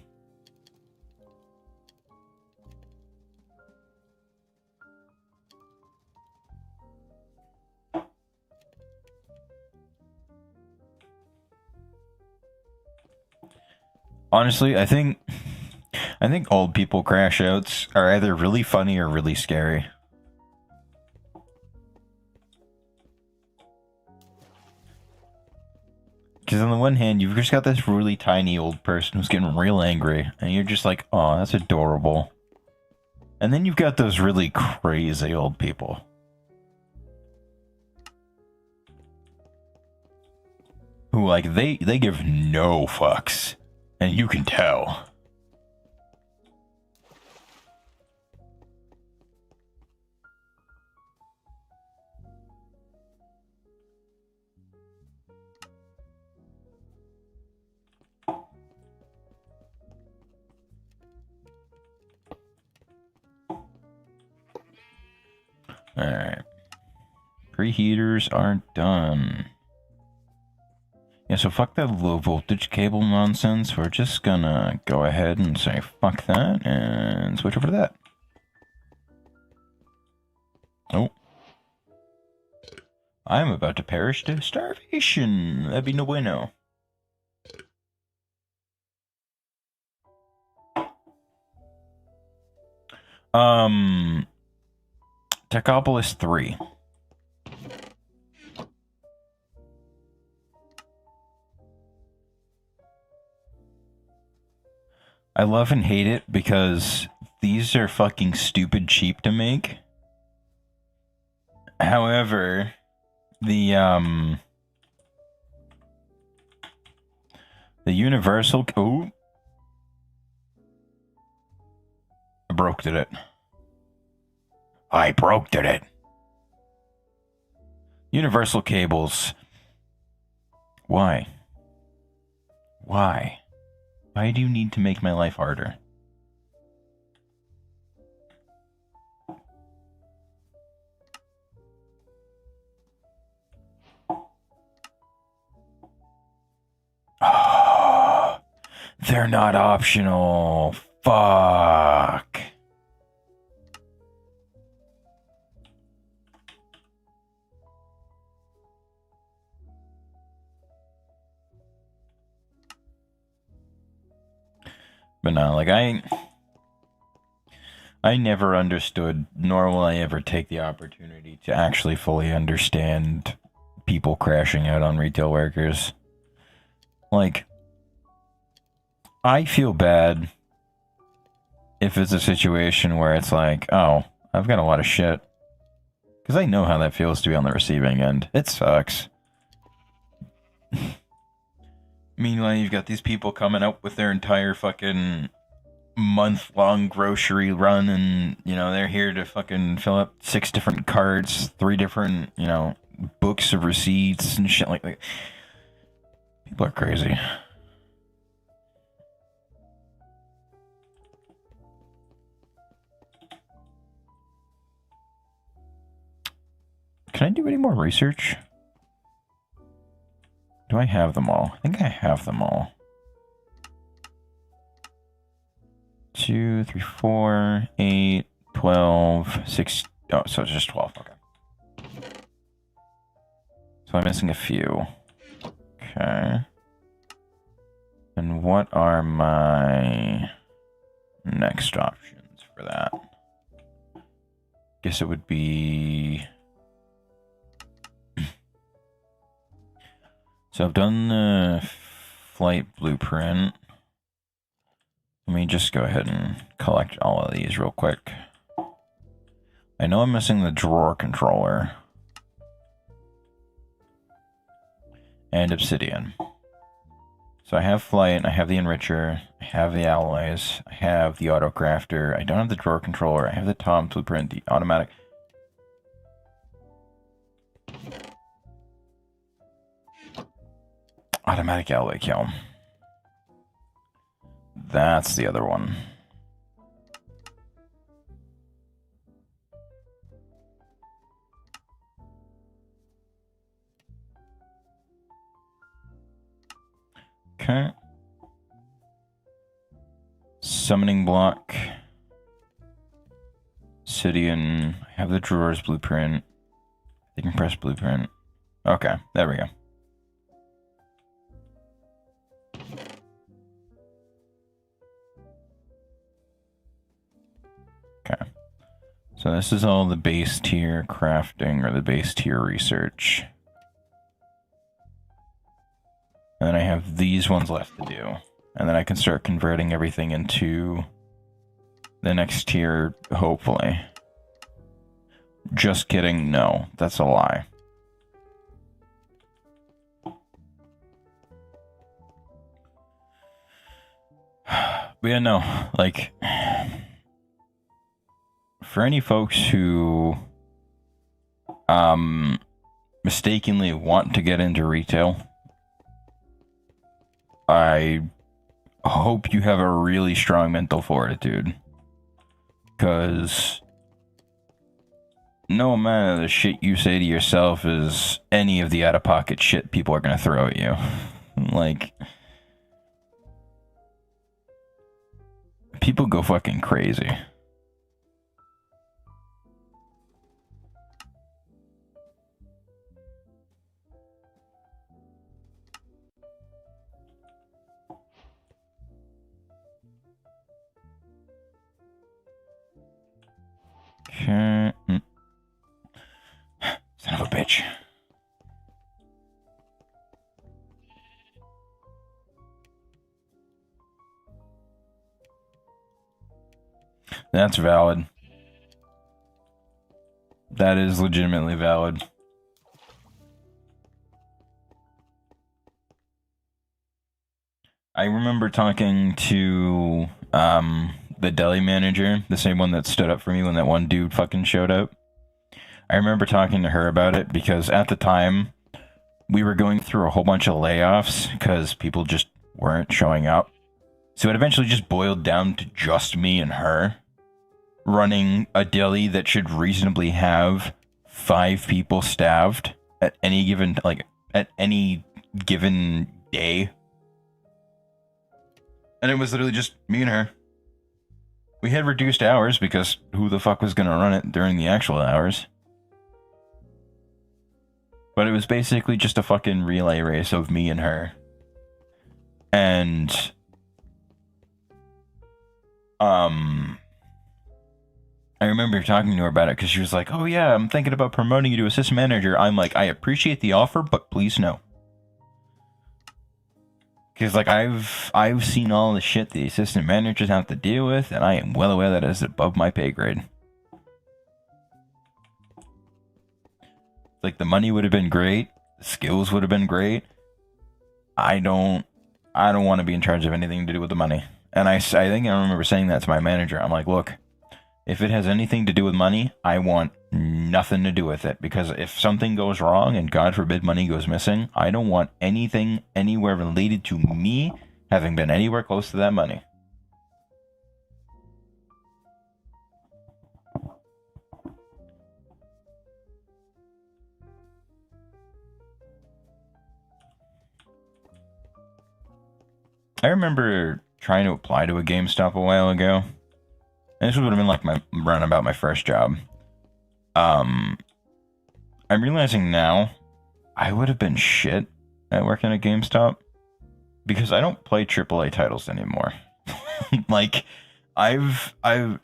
Honestly, I think old people crash outs are either really funny or really scary. Because on the one hand, you've just got this really tiny old person who's getting real angry, and you're just like, oh, that's adorable. And then you've got those really crazy old people. Who, like, they give no fucks. And you can tell. Alright. Preheaters aren't done. Yeah, so fuck that low voltage cable nonsense. We're just gonna go ahead and say fuck that and switch over to that. Oh. I'm about to perish to starvation. That'd be no bueno. Techopolis 3. I love and hate it because these are fucking stupid cheap to make. However, the universal... Oh! I broke it. I broke it. Universal cables. Why? Why? Why do you need to make my life harder? Oh, they're not optional. Fuck. But no, like I never understood, nor will I ever take the opportunity to actually fully understand people crashing out on retail workers. Like, I feel bad if it's a situation where it's like, oh, I've got a lot of shit. Because I know how that feels to be on the receiving end. It sucks. Meanwhile, you've got these people coming up with their entire fucking month-long grocery run, and, you know, they're here to fucking fill up 6 different carts, 3 different, you know, books of receipts and shit like that. People are crazy. Can I do any more research? Do I have them all? I think I have them all. 2, 3, 4, 8, 12, 6. Oh, so it's just 12. Okay. So I'm missing a few. Okay. And what are my next options for that? Guess it would be... So I've done the flight blueprint. Let me just go ahead and collect all of these real quick. I know I'm missing the drawer controller. And obsidian. So I have flight, I have the enricher, I have the alloys, I have the auto crafter, I don't have the drawer controller, I have the Tom blueprint, the automatic. Automatic alloy kiln. That's the other one. Okay. Summoning block. Obsidian. I have the drawers blueprint. They can press blueprint. Okay, there we go. Okay. So this is all the base tier crafting or the base tier research. And then I have these ones left to do. And then I can start converting everything into the next tier, hopefully. Just kidding, no. That's a lie. But yeah, no. Like, for any folks who mistakenly want to get into retail, I hope you have a really strong mental fortitude. Because no amount of the shit you say to yourself is any of the out-of-pocket shit people are going to throw at you. Like, people go fucking crazy. Okay. Son of a bitch. That's valid. That is legitimately valid. I remember talking to the deli manager, the same one that stood up for me when that one dude fucking showed up. I remember talking to her about it because at the time we were going through a whole bunch of layoffs because people just weren't showing up. So it eventually just boiled down to just me and her running a deli that should reasonably have 5 people staffed at any given, like, at any given day. And it was literally just me and her. We had reduced hours because who the fuck was going to run it during the actual hours? But it was basically just a fucking relay race of me and her. And I remember talking to her about it because she was like, oh yeah, I'm thinking about promoting you to assistant manager. I'm like, I appreciate the offer, but please no. Because, like, I've seen all the shit the assistant managers have to deal with, and I am well aware that is above my pay grade. Like, the money would have been great, the skills would have been great. I don't want to be in charge of anything to do with the money. And I think I remember saying that to my manager. I'm like, look, if it has anything to do with money, I want nothing to do with it. Because if something goes wrong, and God forbid money goes missing, I don't want anything anywhere related to me having been anywhere close to that money. I remember trying to apply to a GameStop a while ago. And this would have been like my roundabout my first job. I'm realizing now I would have been shit at working at GameStop because I don't play AAA titles anymore. Like, I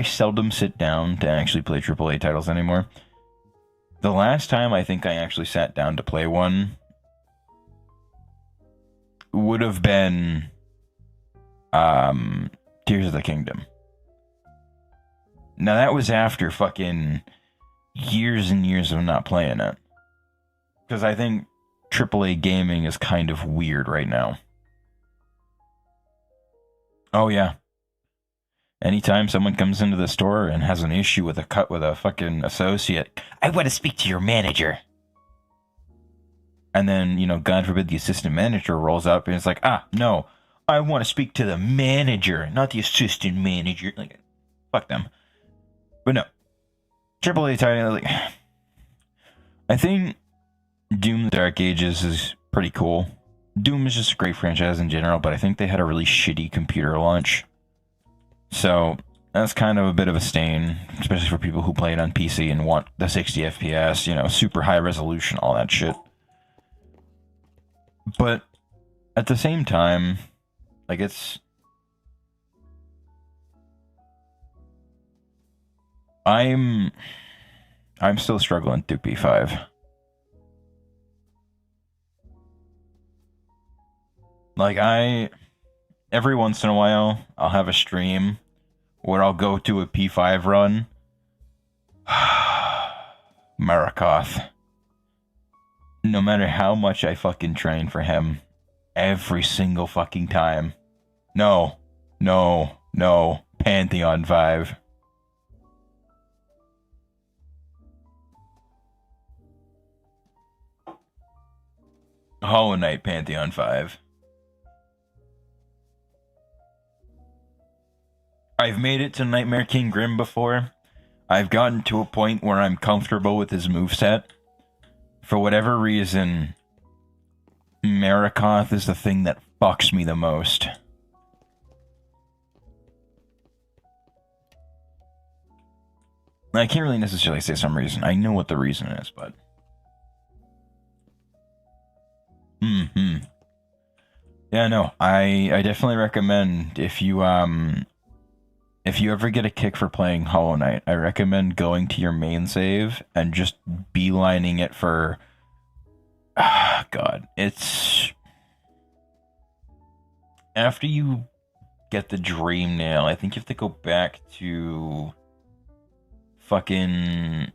seldom sit down to actually play AAA titles anymore. The last time I think I actually sat down to play one would have been Tears of the Kingdom. Now that was after fucking years and years of not playing it. Because I think AAA gaming is kind of weird right now. Oh yeah. Anytime someone comes into the store and has an issue with a fucking associate, I want to speak to your manager. And then, you know, God forbid the assistant manager rolls up and it's like, no, I want to speak to the manager, not the assistant manager. Like, fuck them. But no. AAA title, like, I think Doom: The Dark Ages is pretty cool. Doom is just a great franchise in general, but I think they had a really shitty computer launch. So that's kind of a bit of a stain, especially for people who play it on PC and want the 60 FPS, you know, super high resolution, all that shit. But at the same time, like, I'm still struggling through P5. Like, every once in a while, I'll have a stream where I'll go to a P5 run. Marakoth. No matter how much I fucking train for him, every single fucking time. No. Pantheon 5. Hollow Knight Pantheon 5. I've made it to Nightmare King Grim before. I've gotten to a point where I'm comfortable with his moveset. For whatever reason, Marakoth is the thing that fucks me the most. I can't really necessarily say some reason. I know what the reason is, but... Yeah, no, I definitely recommend if you ever get a kick for playing Hollow Knight, I recommend going to your main save and just beelining it for... God, it's... After you get the Dream Nail, I think you have to go back to... Fucking...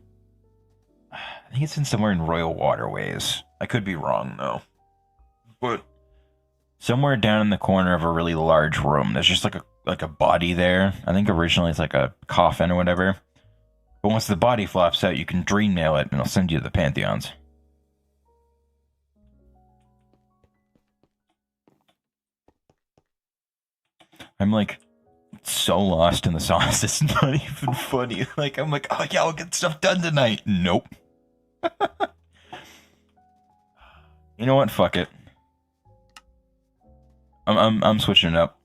I think it's in somewhere in Royal Waterways. I could be wrong, though. But... somewhere down in the corner of a really large room, there's just like a body there. I think originally it's like a coffin or whatever. But once the body flops out, you can dream nail it and it'll send you to the Pantheons. I'm like so lost in the sauce, it's not even funny. Like, I'm like, oh yeah, I'll get stuff done tonight. Nope. You know what? Fuck it. I'm switching it up.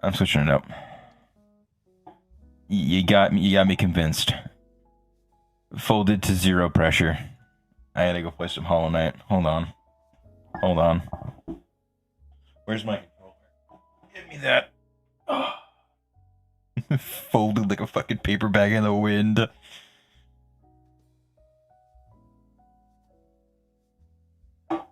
I'm switching it up. You got me convinced. Folded to zero pressure. I gotta go play some Hollow Knight. Hold on. Where's my controller? Give me that. Oh. Folded like a fucking paper bag in the wind. Alright,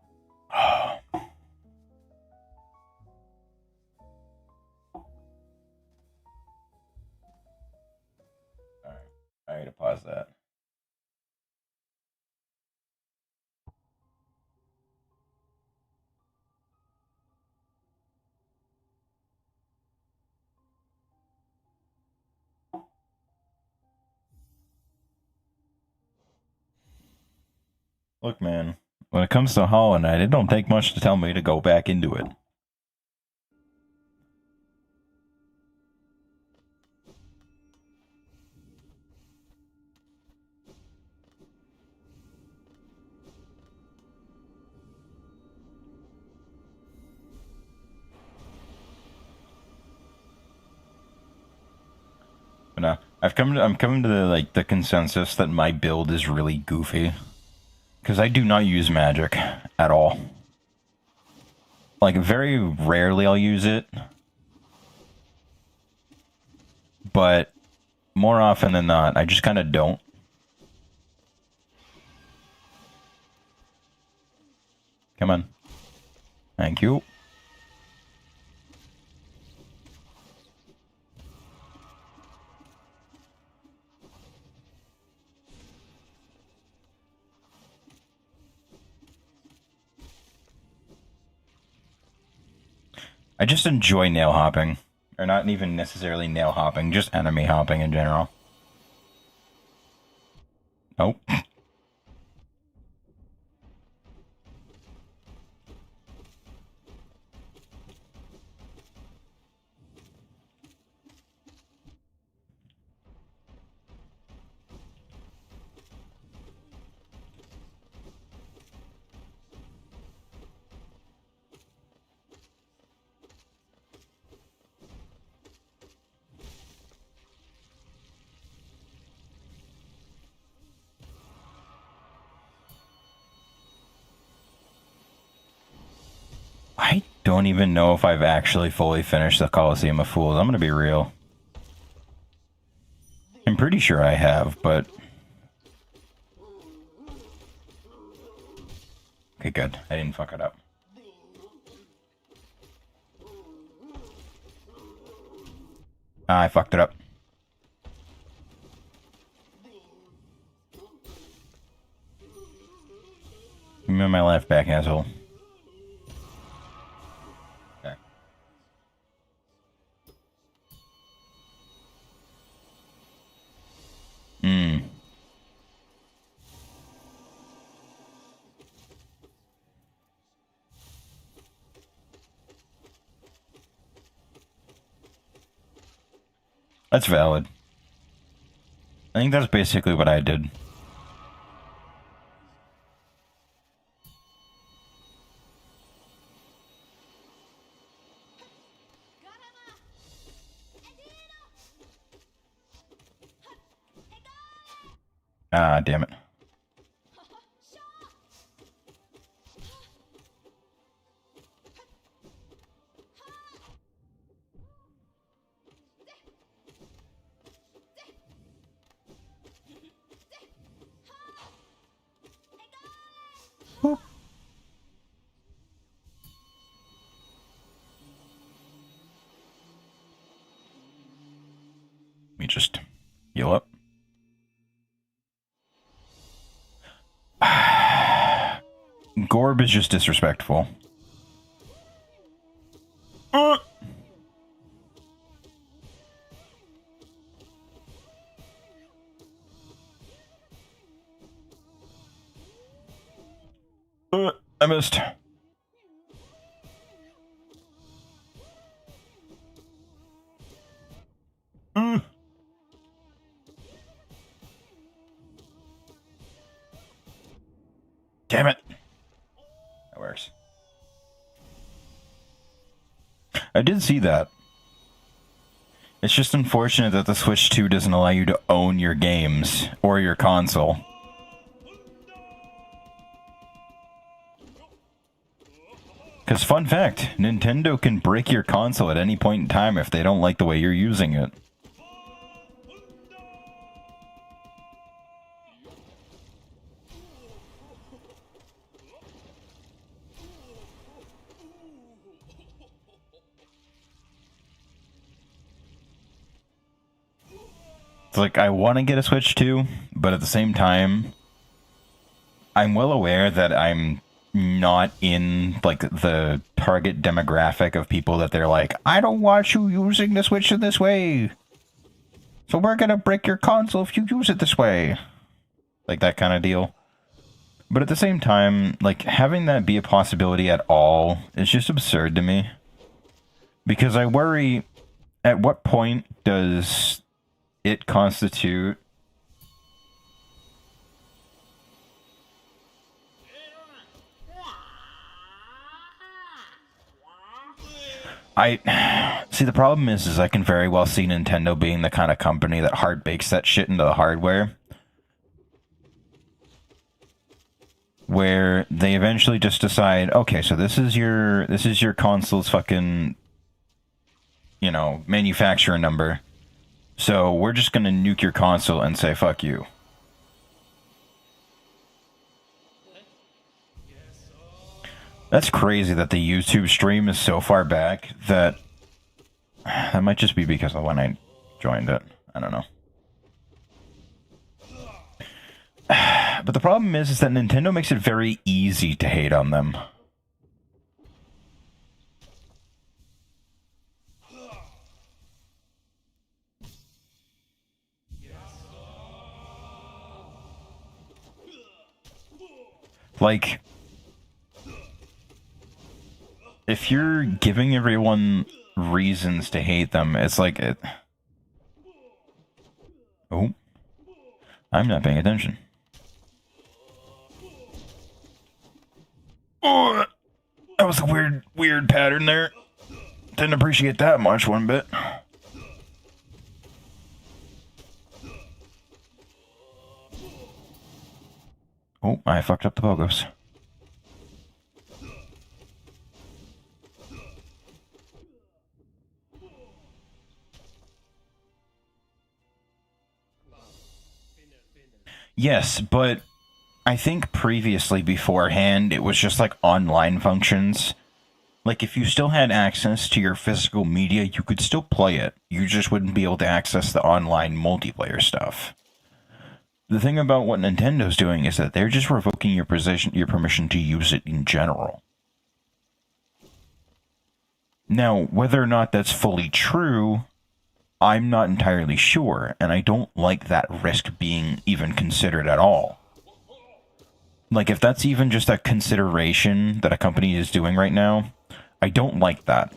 I gotta pause that. Look, man, when it comes to Hollow Knight, it don't take much to tell me to go back into it. But no, I'm coming to the consensus that my build is really goofy. Because I do not use magic at all. Like, very rarely I'll use it. But more often than not, I just kind of don't. Come on. Thank you. I just enjoy nail hopping. Or not even necessarily nail hopping, just enemy hopping in general. Nope. I don't even know if I've actually fully finished the Coliseum of Fools. I'm gonna be real. I'm pretty sure I have, but... Okay, good. I didn't fuck it up. I fucked it up. Give me my life back, asshole. Okay. That's valid. I think that's basically what I did. Ah, damn it. Boop. Let me just heal up. Gorb is just disrespectful. I missed. Damn it. That works. I did see that. It's just unfortunate that the Switch 2 doesn't allow you to own your games or your console. Because, fun fact, Nintendo can break your console at any point in time if they don't like the way you're using it. It's like, I want to get a Switch 2, but at the same time, I'm well aware that I'm not in, like, the target demographic of people that they're like, I don't want you using the Switch in this way, so we're gonna break your console if you use it this way. Like, that kind of deal. But at the same time, like, having that be a possibility at all is just absurd to me. Because I worry, at what point does it constitute... See, the problem is I can very well see Nintendo being the kind of company that hard bakes that shit into the hardware. Where they eventually just decide, okay, so this is your console's fucking, you know, manufacturer number. So we're just gonna nuke your console and say fuck you. That's crazy that the YouTube stream is so far back that might just be because of when I joined it. I don't know. But the problem is that Nintendo makes it very easy to hate on them. Like, if you're giving everyone reasons to hate them, it's like it... Oh. I'm not paying attention. Oh, that was a weird pattern there. Didn't appreciate that much one bit. Oh, I fucked up the pogos. Yes, but I think previously, beforehand, it was just like online functions. Like, if you still had access to your physical media, you could still play it. You just wouldn't be able to access the online multiplayer stuff. The thing about what Nintendo's doing is that they're just revoking your permission to use it in general. Now, whether or not that's fully true, I'm not entirely sure, and I don't like that risk being even considered at all. Like, if that's even just a consideration that a company is doing right now, I don't like that.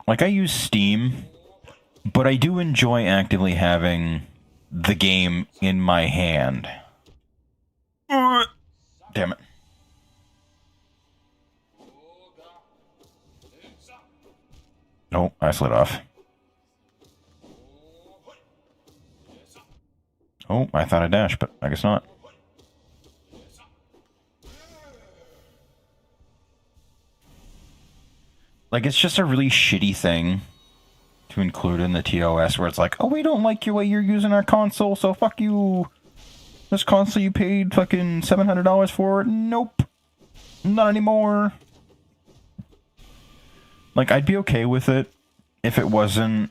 Like, I use Steam, but I do enjoy actively having the game in my hand. Damn it. Oh, I slid off. Oh, I thought I dashed, but I guess not. Like, it's just a really shitty thing to include in the TOS where it's like, oh, we don't like your way you're using our console, so fuck you. This console you paid fucking $700 for? Nope. Not anymore. Like, I'd be okay with it if it wasn't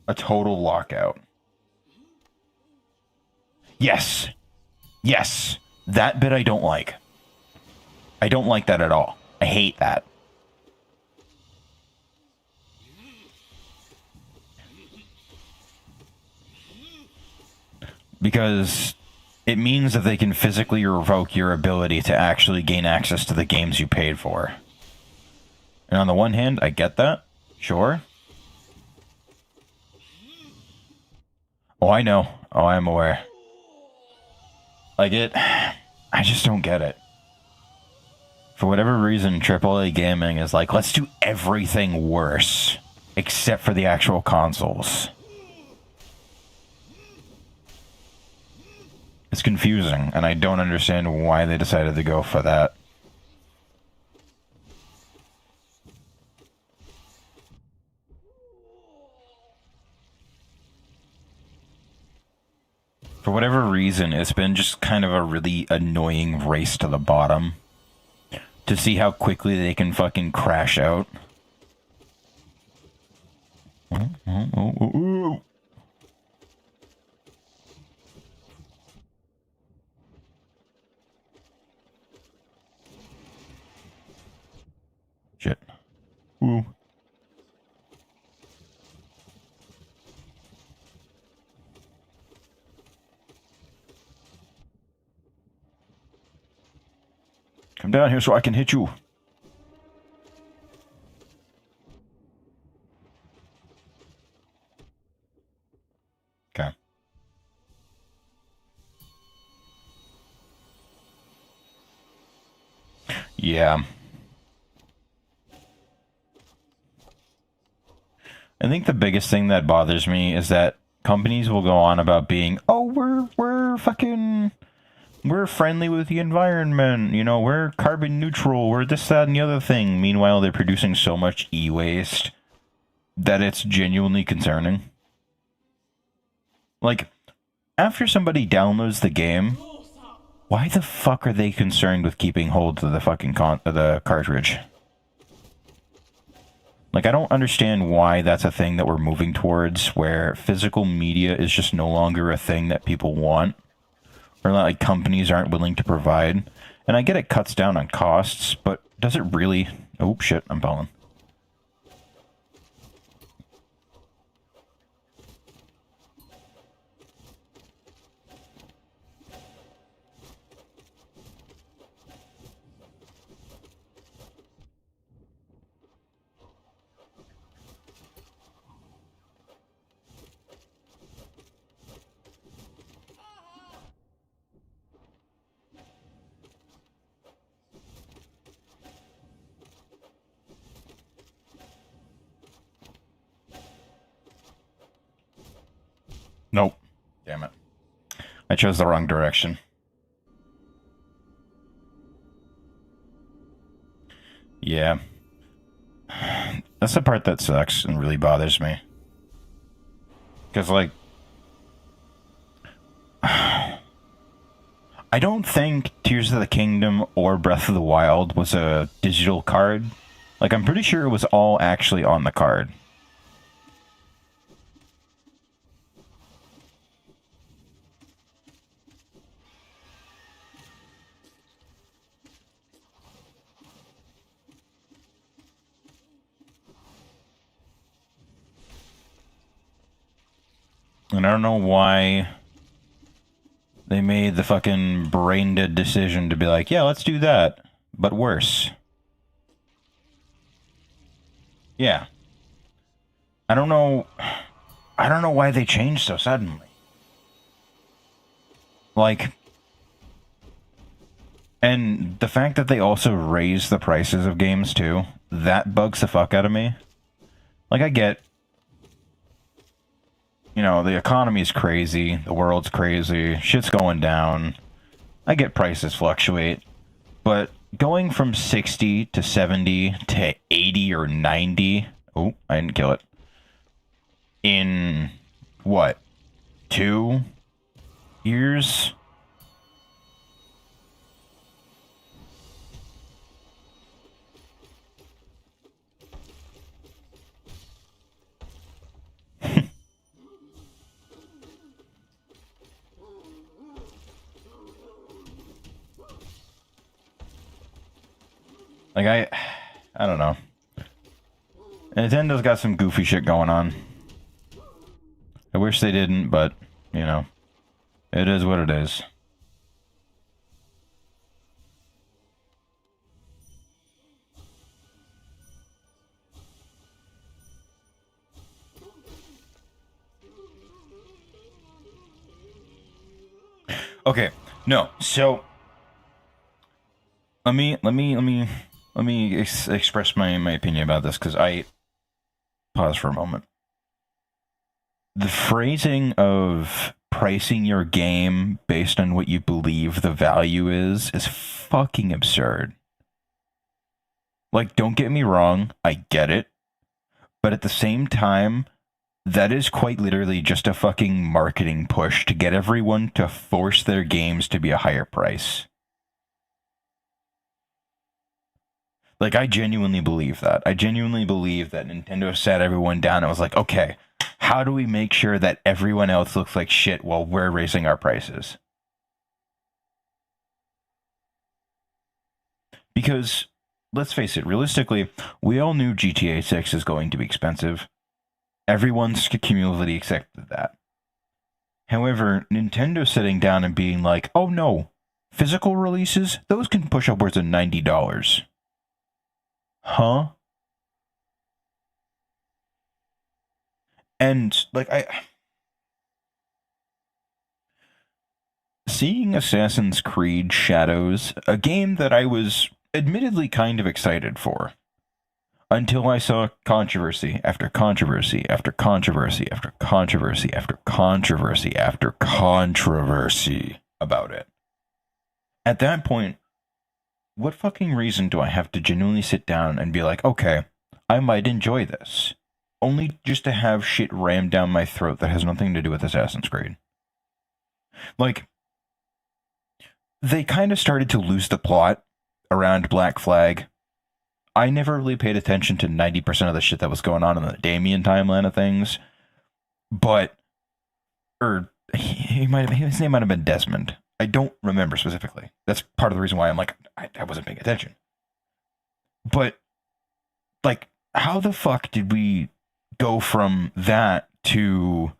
a total lockout. Yes. Yes. That bit I don't like. I don't like that at all. I hate that. Because it means that they can physically revoke your ability to actually gain access to the games you paid for. And on the one hand, I get that. Sure. Oh, I know. Oh, I'm aware. Like I just don't get it. For whatever reason, AAA gaming is like, let's do everything worse, except for the actual consoles. It's confusing, and I don't understand why they decided to go for that. For whatever reason, it's been just kind of a really annoying race to the bottom. To see how quickly they can fucking crash out. Shit. Ooh. Come down here so I can hit you. Okay. Yeah. I think the biggest thing that bothers me is that companies will go on about being, oh, we're friendly with the environment, you know, we're carbon neutral, we're this, that, and the other thing. Meanwhile, they're producing so much e-waste that it's genuinely concerning. Like, after somebody downloads the game, why the fuck are they concerned with keeping hold of the fucking the cartridge? Like, I don't understand why that's a thing that we're moving towards, where physical media is just no longer a thing that people want, or like companies aren't willing to provide. And I get it cuts down on costs, but does it really? Oh shit, I'm falling. Nope. Damn it. I chose the wrong direction. Yeah. That's the part that sucks and really bothers me. Because, like, I don't think Tears of the Kingdom or Breath of the Wild was a digital card. Like, I'm pretty sure it was all actually on the card. And I don't know why they made the fucking brain-dead decision to be like, yeah, let's do that, but worse. Yeah. I don't know why they changed so suddenly. Like, and the fact that they also raised the prices of games too, that bugs the fuck out of me. Like, I get, you know, the economy's crazy, the world's crazy, shit's going down. I get prices fluctuate, but going from 60 to 70 to 80 or 90, oh, I didn't kill it, in, what, 2 years? Like, I don't know. Nintendo's got some goofy shit going on. I wish they didn't, but, you know, it is what it is. Okay, no, so let me express my opinion about this, because I pause for a moment. The phrasing of pricing your game based on what you believe the value is fucking absurd. Like, don't get me wrong, I get it, but at the same time, that is quite literally just a fucking marketing push to get everyone to force their games to be a higher price. Like, I genuinely believe that. I genuinely believe that Nintendo sat everyone down and was like, okay, how do we make sure that everyone else looks like shit while we're raising our prices? Because, let's face it, realistically, we all knew GTA 6 is going to be expensive. Everyone's cumulatively accepted that. However, Nintendo sitting down and being like, oh no, physical releases, those can push upwards of $90. Huh? And like seeing Assassin's Creed Shadows, a game that I was admittedly kind of excited for, until I saw controversy after controversy after controversy after controversy after controversy after controversy about it. At that point, what fucking reason do I have to genuinely sit down and be like, okay, I might enjoy this, only just to have shit rammed down my throat that has nothing to do with Assassin's Creed? Like, they kind of started to lose the plot around Black Flag. I never really paid attention to 90% of the shit that was going on in the Damien timeline of things, but, his name might have been Desmond. I don't remember specifically. That's part of the reason why I'm like, I wasn't paying attention. But, like, how the fuck did we go from that to...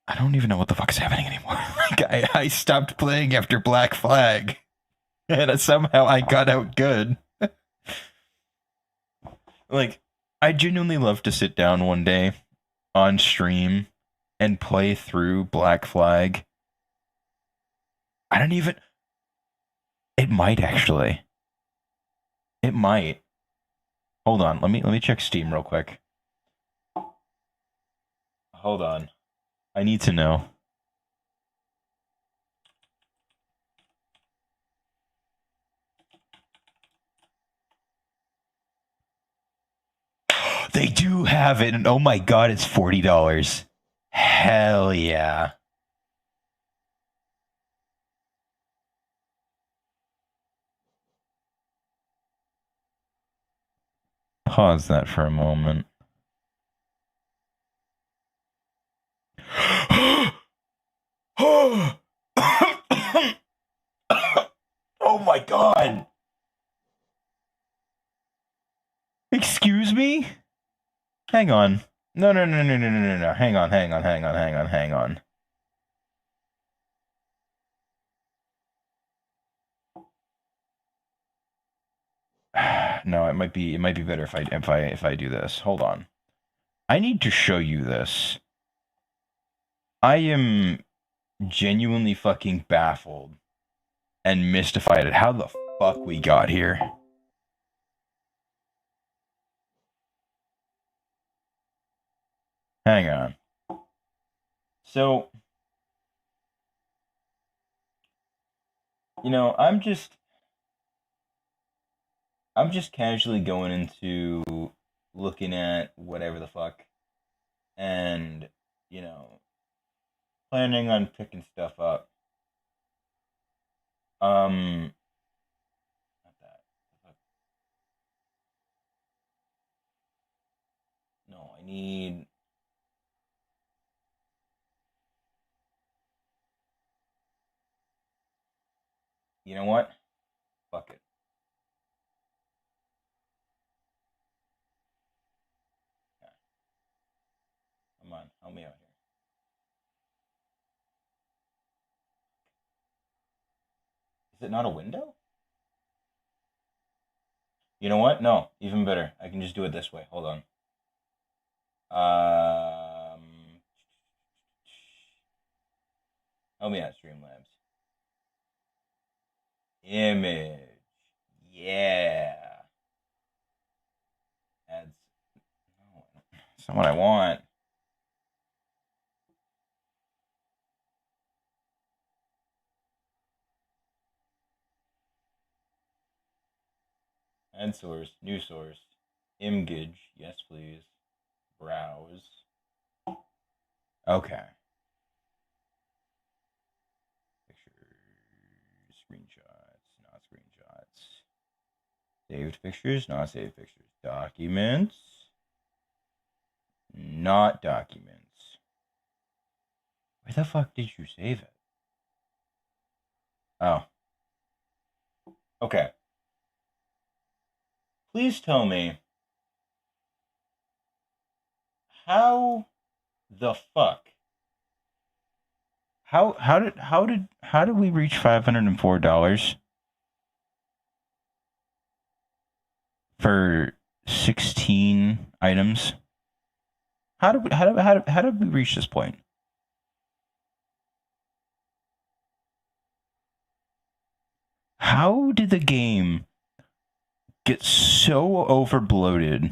I don't even know what the fuck is happening anymore. Like, I stopped playing after Black Flag, and somehow I got out good. Like, I genuinely love to sit down one day on stream and play through Black Flag. I don't even... It might, actually. It might. Hold on, let me check Steam real quick. Hold on. I need to know. They do have it, and oh my god, it's $40. Hell yeah. Pause that for a moment. Oh my god. Excuse me? Hang on. No. Hang on. No, it might be better if I do this. Hold on. I need to show you this. I am genuinely fucking baffled and mystified at how the fuck we got here. Hang on. So, you know, I'm just casually going into looking at whatever the fuck and, you know, planning on picking stuff up. Not that. No, I need... You know what? Fuck it. Okay. Come on, help me out here. Is it not a window? You know what? No, even better. I can just do it this way. Hold on. Help me out, Streamlabs. Image. Yeah. That's not what I want. Add source, new source, image, yes please, browse. Okay. Pictures, screenshots, not screenshots. Saved pictures, not saved pictures. Documents, not documents. Where the fuck did you save it? Oh. Okay. Please tell me how the fuck How did we reach $504 for 16 items? How did we reach this point? How did the game get so overbloated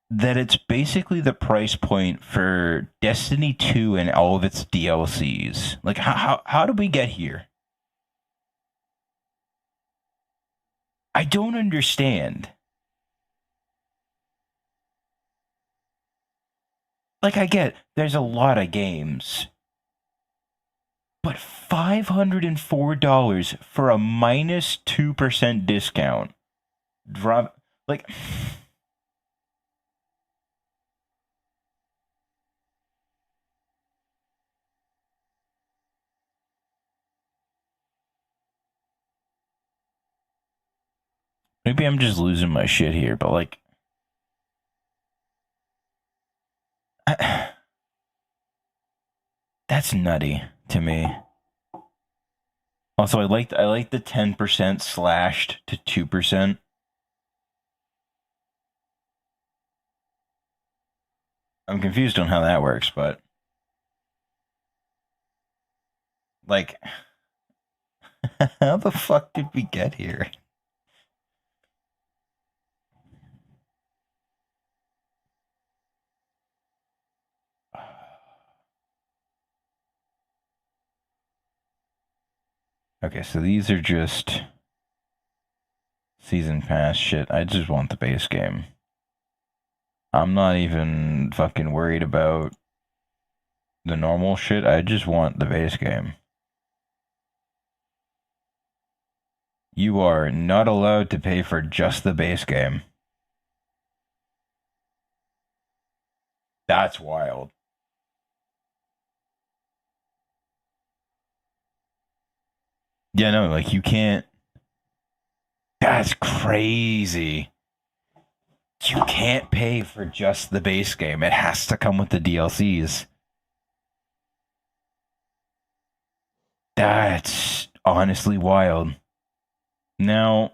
that it's basically the price point for Destiny 2 and all of its DLCs? Like, how did we get here? I don't understand. Like, I get there's a lot of games, but $504 for a minus 2% discount. Drop, like, maybe I'm just losing my shit here, but like, that's nutty to me. Also, I like the 10% slashed to 2%. I'm confused on how that works, but like, how the fuck did we get here? Okay, so these are just season pass shit. I just want the base game. I'm not even fucking worried about the normal shit. I just want the base game. You are not allowed to pay for just the base game. That's wild. Yeah, no, like you can't. That's crazy. You can't pay for just the base game. It has to come with the DLCs. That's honestly wild. Now,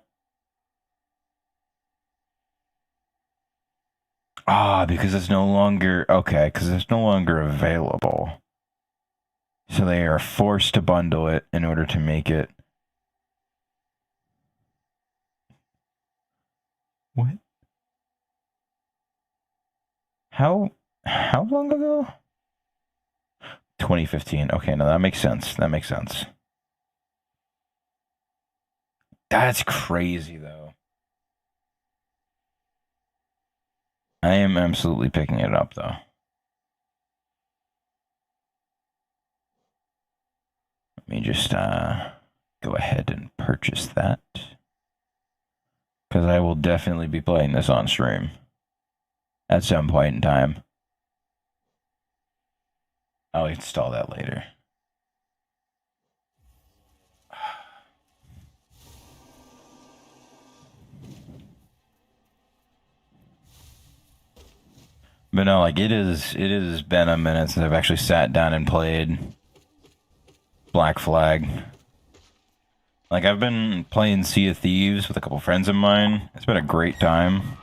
because it's no longer okay, because it's no longer available. So they are forced to bundle it in order to make it. What? How long ago? 2015. Okay, no, that makes sense. That makes sense. That's crazy, though. I am absolutely picking it up, though. Let me just go ahead and purchase that. Because I will definitely be playing this on stream at some point in time. I'll install that later. But no, like it has been a minute since I've actually sat down and played Black Flag. Like I've been playing Sea of Thieves with a couple friends of mine. It's been a great time.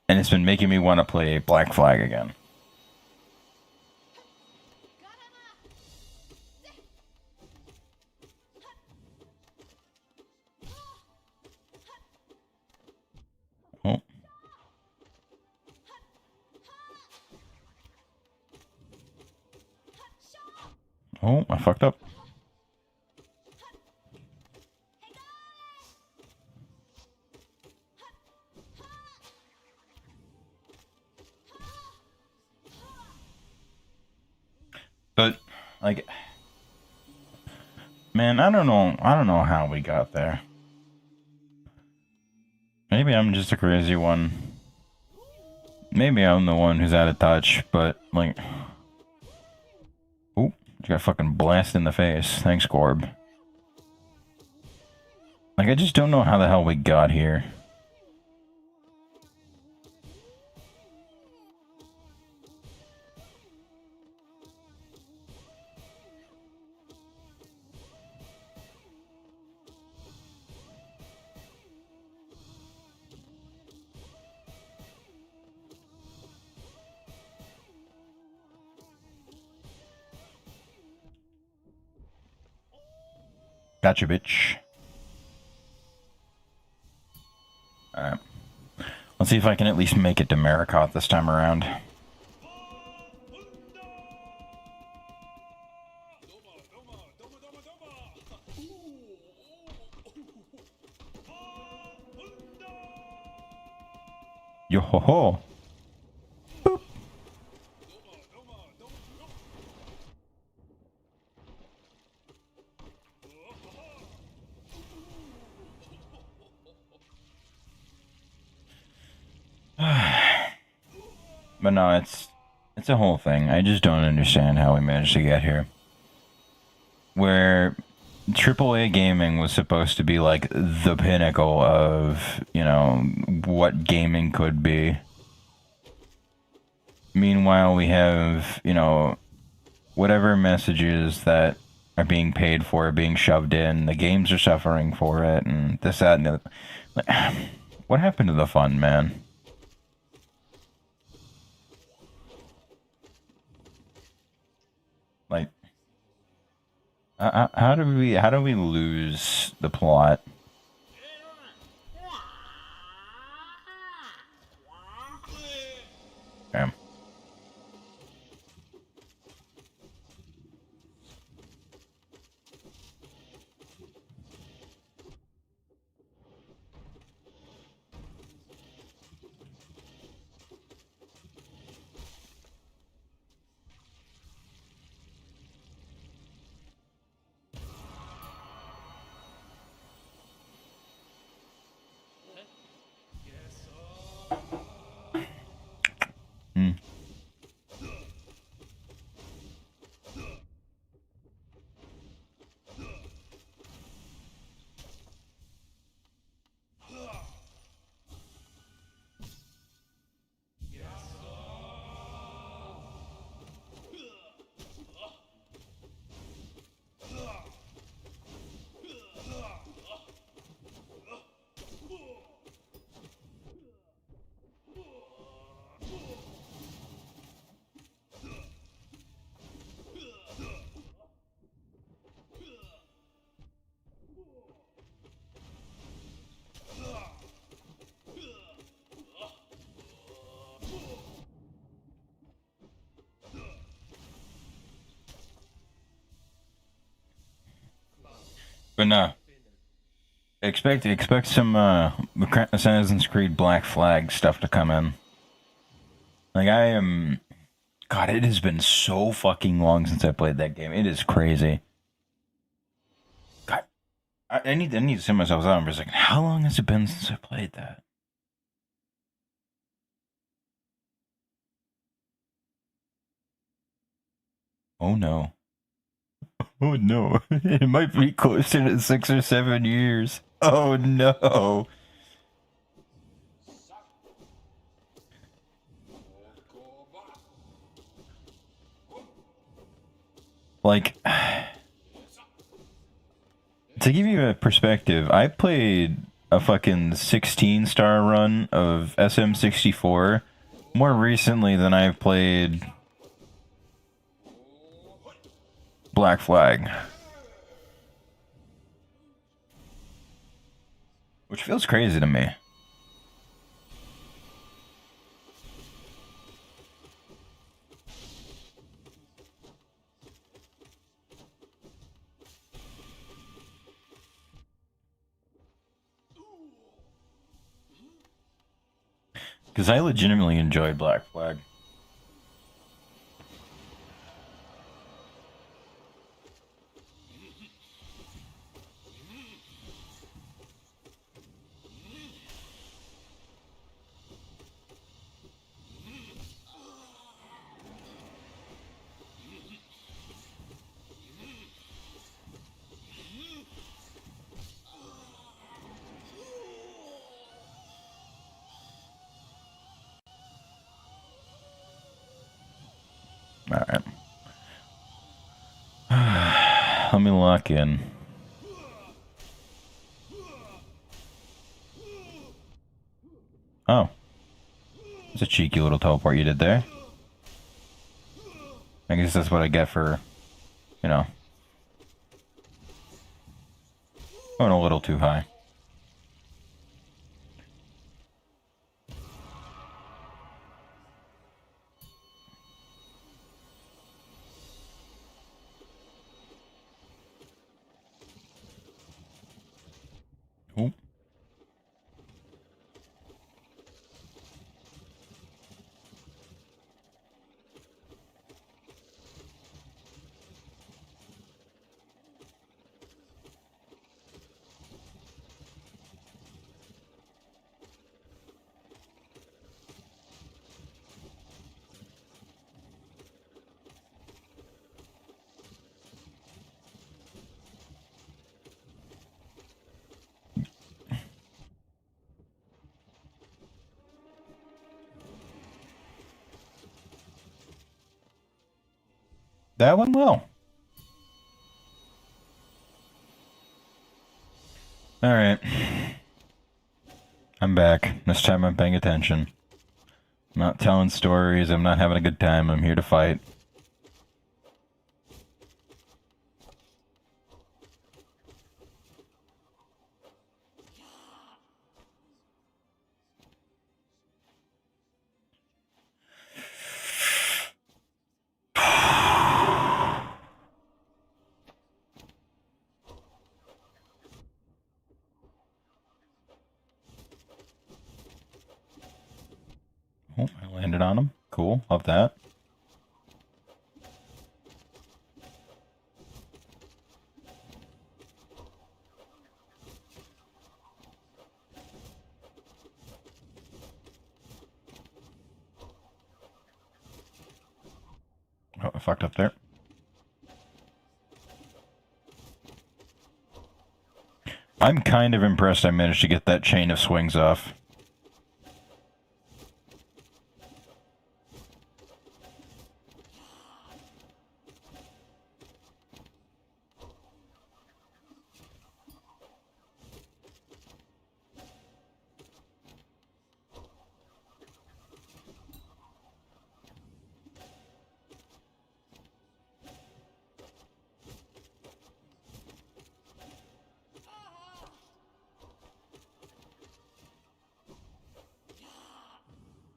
And it's been making me want to play Black Flag again. Oh. Oh, I fucked up. But like man, I don't know how we got there. Maybe I'm just a crazy one. Maybe I'm the one who's out of touch, but like oh, you got fucking blasted in the face. Thanks, Gorb. Like I just don't know how the hell we got here. Gotcha, bitch. Alright. Let's see if I can at least make it to Maricot this time around. Yo ho ho. Boop. But no, it's a whole thing. I just don't understand how we managed to get here. Where AAA gaming was supposed to be like the pinnacle of, you know, what gaming could be. Meanwhile, we have, you know, whatever messages that are being paid for are being shoved in. The games are suffering for it, and this, that, and the other. What happened to the fun, man? Like, how do we lose the plot? Okay. But no. Expect some Assassin's Creed Black Flag stuff to come in. Like God, it has been so fucking long since I played that game. It is crazy. God, I need to send myself out for a second. How long has it been since I played that? Oh no. Oh no. It might be closer to 6 or 7 years. Oh no. Like, to give you a perspective, I played a fucking 16-star run of SM64 more recently than I've played Black Flag. Which feels crazy to me. Because I legitimately enjoyed Black Flag. Alright. Let me lock in. Oh. It's a cheeky little teleport you did there. I guess that's what I get for, you know. Going a little too high. Ooh. That went well. Alright. I'm back. This time I'm paying attention. I'm not telling stories, I'm not having a good time, I'm here to fight. Oh, I landed on him. Cool, love that. Oh, I fucked up there. I'm kind of impressed I managed to get that chain of swings off.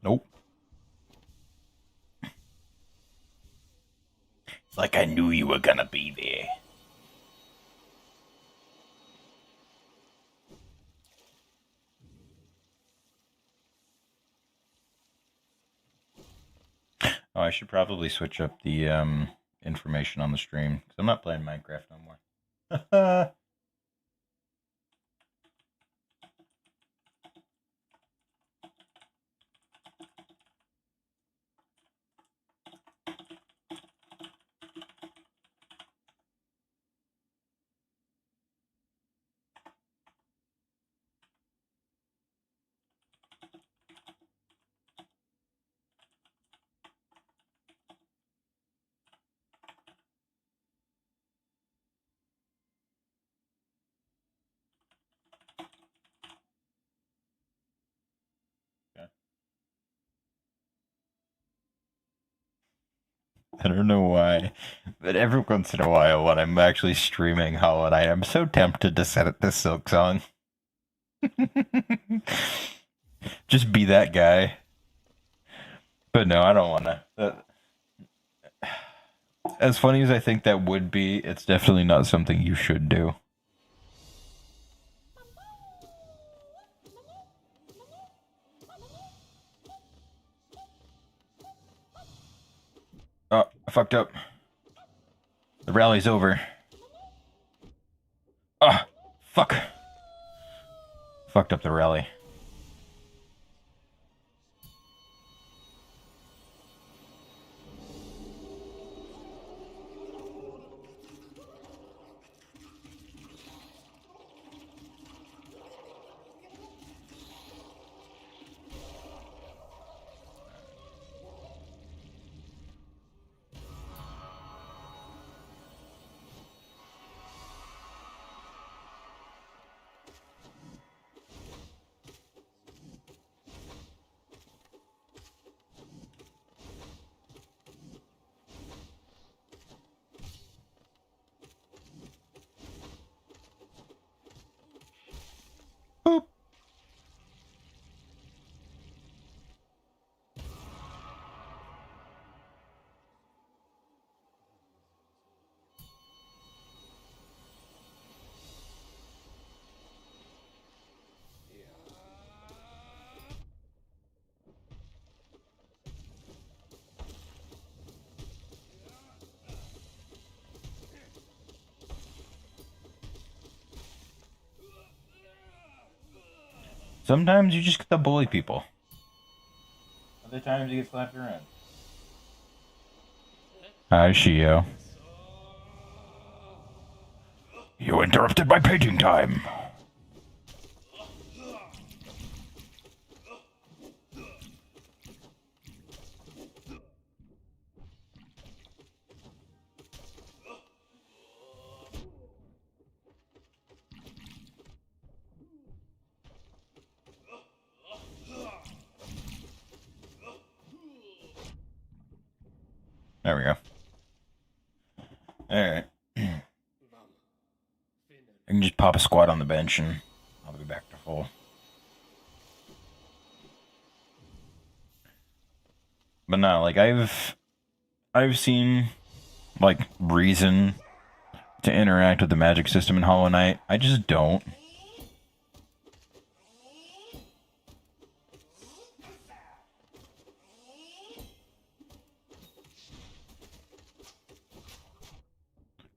Nope. It's like I knew you were gonna be there. Oh, I should probably switch up the information on the stream, because I'm not playing Minecraft no more. I don't know why, but every once in a while when I'm actually streaming Hollow Knight, I'm so tempted to set it to Silk Song. Just be that guy. But no, I don't want to. As funny as I think that would be, it's definitely not something you should do. Oh, I fucked up. The rally's over. Ah, fuck. Fucked up the rally. Sometimes you just get to bully people. Other times you get slapped around. Hi, Shio. You interrupted my painting time. There we go. Alright. I can just pop a squat on the bench and I'll be back to full. But no, like I've seen like reason to interact with the magic system in Hollow Knight. I just don't.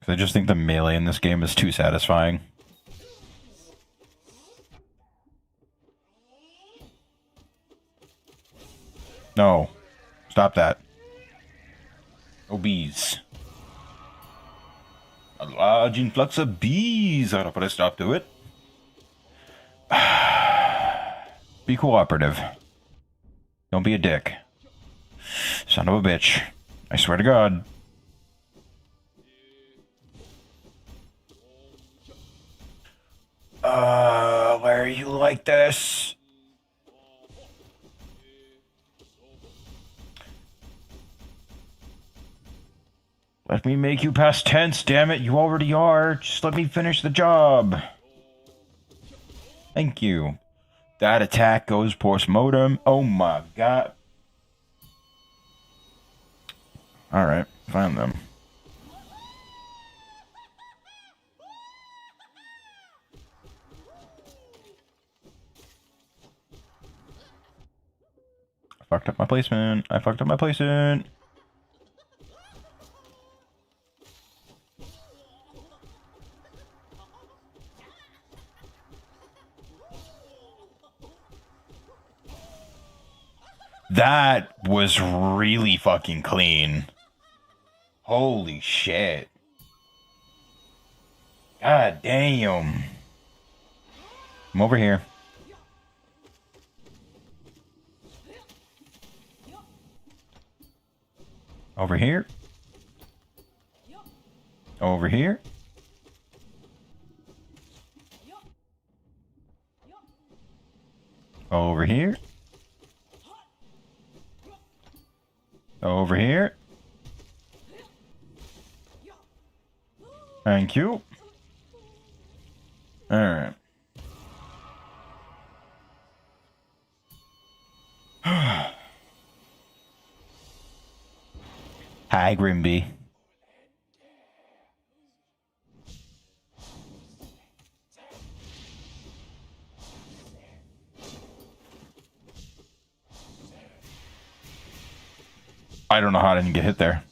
I just think the melee in this game is too satisfying. No. Stop that. No bees. A large influx of bees. I ought to put a stop to it. Be cooperative. Don't be a dick. Son of a bitch. I swear to God. Why are you like this? Let me make you past tense, damn it. You already are. Just let me finish the job. Thank you. That attack goes post-mortem. Oh my god. Alright, find them. I fucked up my placement. I fucked up my placement. That was really fucking clean. Holy shit. God damn. I'm over here. Over here. Over here. Over here. Over here. Thank you. Alright. Hi, Grimby. I don't know how I didn't get hit there.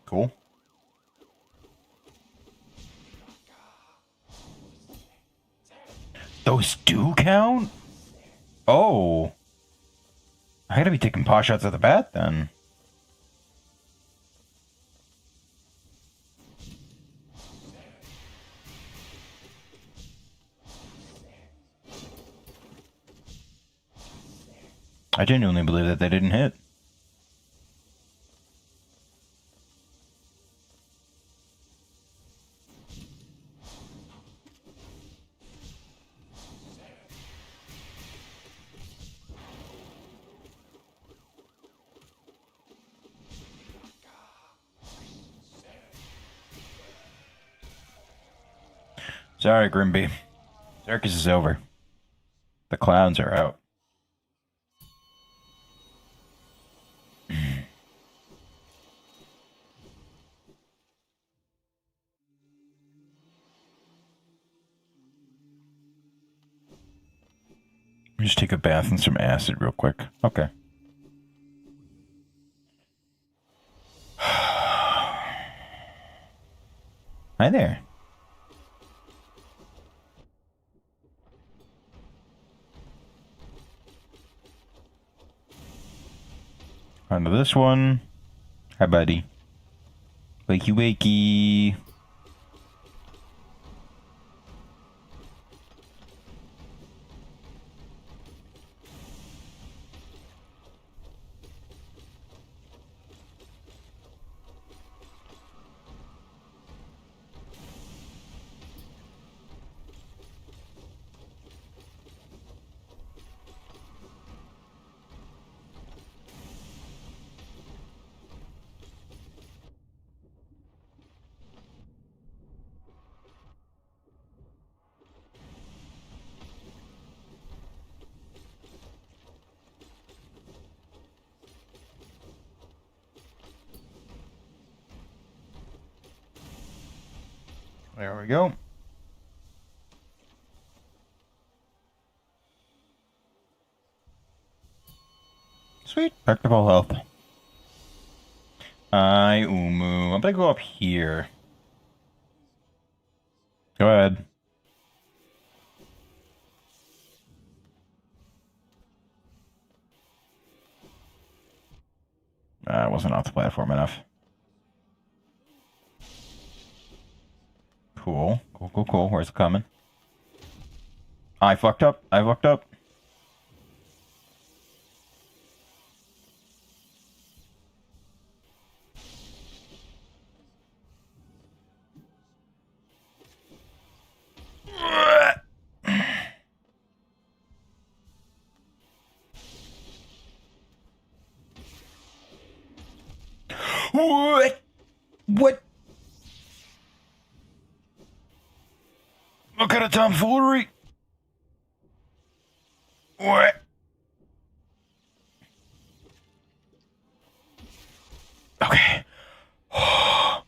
Cool. Those do count? Oh. I gotta be taking pot shots at the bat then. I genuinely believe that they didn't hit. Sorry, Grimby. Circus is over. The clowns are out. Just take a bath in some acid real quick. Okay. Hi there. On to this one. Hi, buddy. Wakey, wakey. There we go. Sweet. Back to full health. I'm gonna go up here. Go ahead. I wasn't off the platform enough. Cool. Cool, cool, cool. Where's it coming? I fucked up. I fucked up. What? What? What kind of tomfoolery? What? Okay. Oh.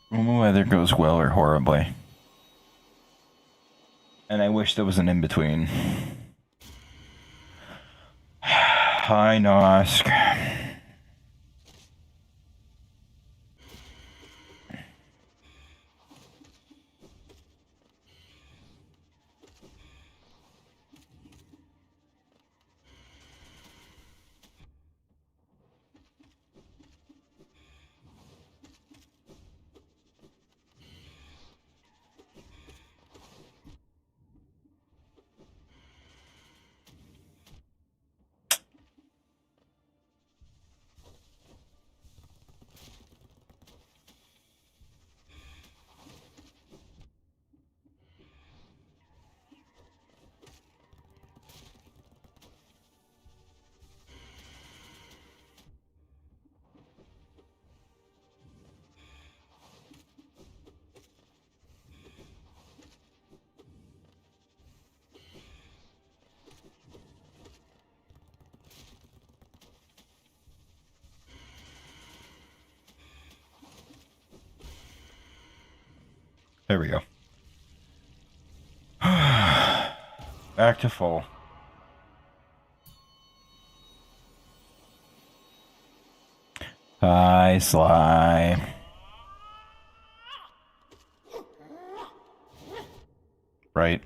Whether it goes well or horribly. And I wish there was an in-between. Hi, Nosk. There we go. Back to full. Hi, Sly. Right.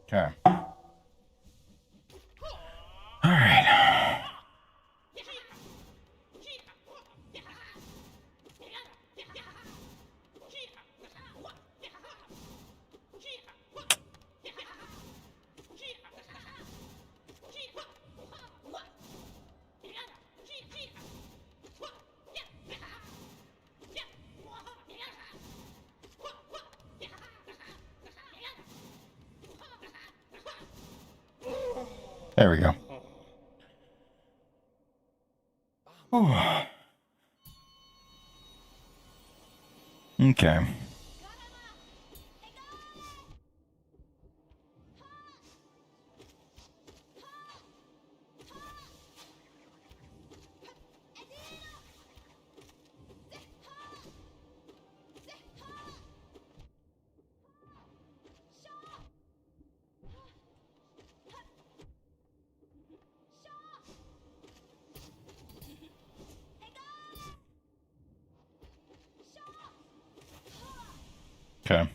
Okay. All right. There we go. Whew. Okay. Okay.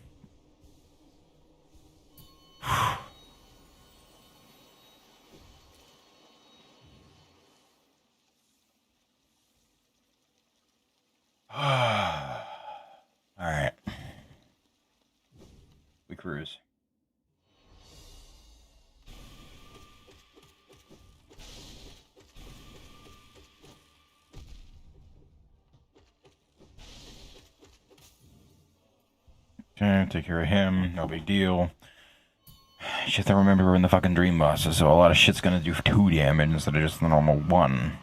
Alright. We cruise. Okay, take care of him. No big deal. You have to remember we're in the fucking dream bosses, so a lot of shit's gonna do 2 damage instead of just the normal 1.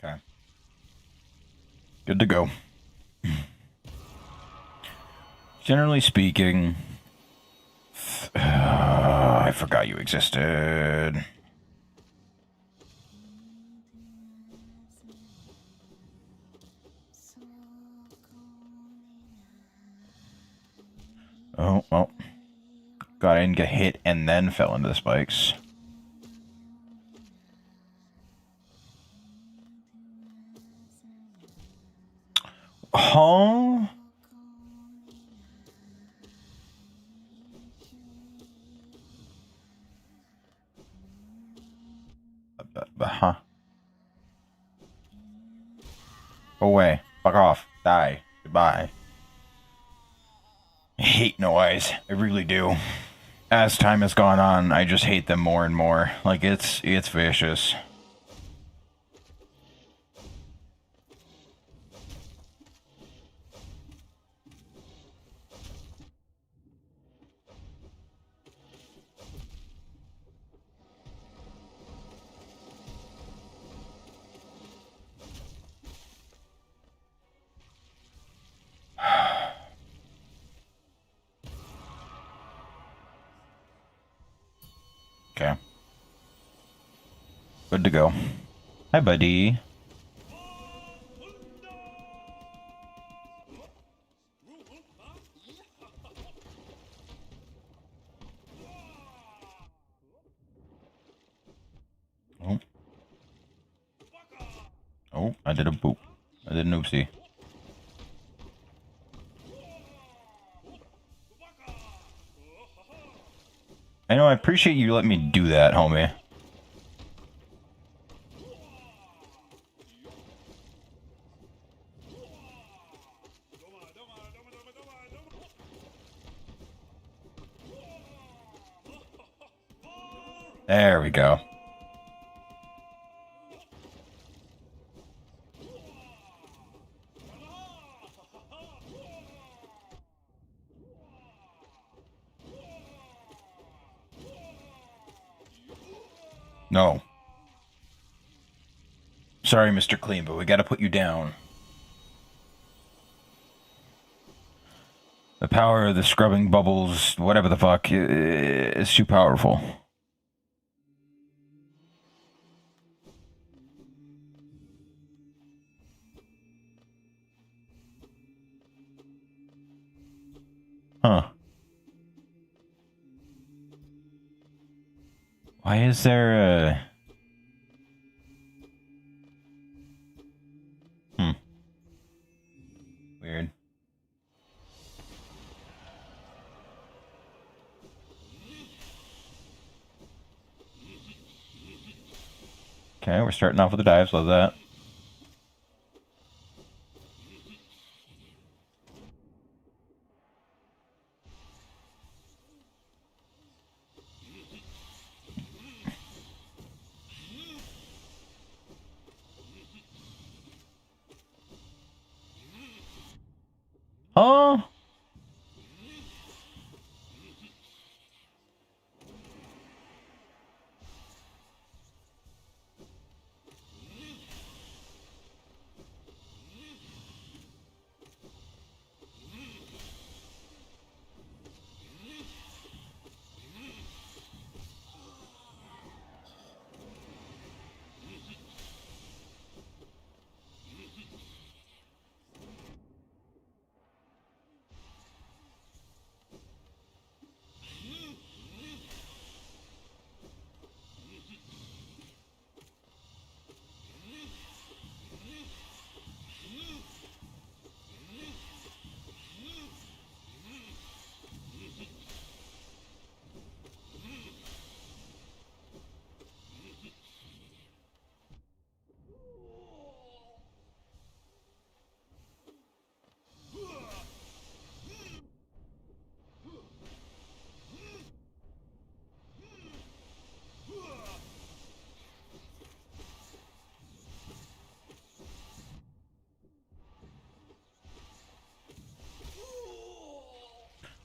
Okay. Good to go. Generally speaking, I forgot you existed. Oh, well. God, I didn't get hit and then fell into the spikes. Huh? Huh? Go away. Fuck off. Die. Goodbye. I hate noise. I really do. As time has gone on, I just hate them more and more. Like, it's vicious. Okay. Good to go. Hi, buddy. Oh. Oh, I did a boop. I did an oopsie. I know, I appreciate you letting me do that, homie. There we go. No. Sorry, Mr. Clean, but we gotta put you down. The power of the scrubbing bubbles, whatever the fuck, is too powerful. Huh. Why is there a... Weird. Okay, we're starting off with the dives. Love that. Oh.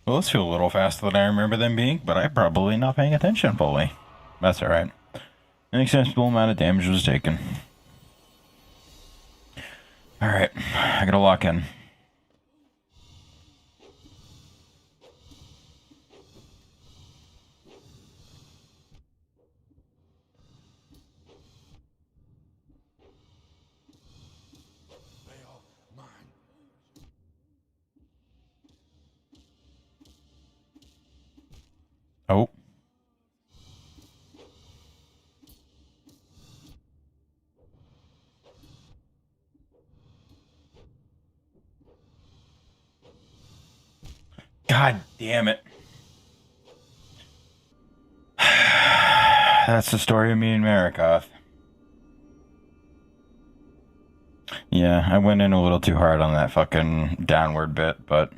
Well, those feel a little faster than I remember them being, but I'm probably not paying attention fully. That's alright. An acceptable amount of damage was taken. Alright, I gotta lock in. Oh. God damn it. That's the story of me and Marikoth. Yeah, I went in a little too hard on that fucking downward bit, but...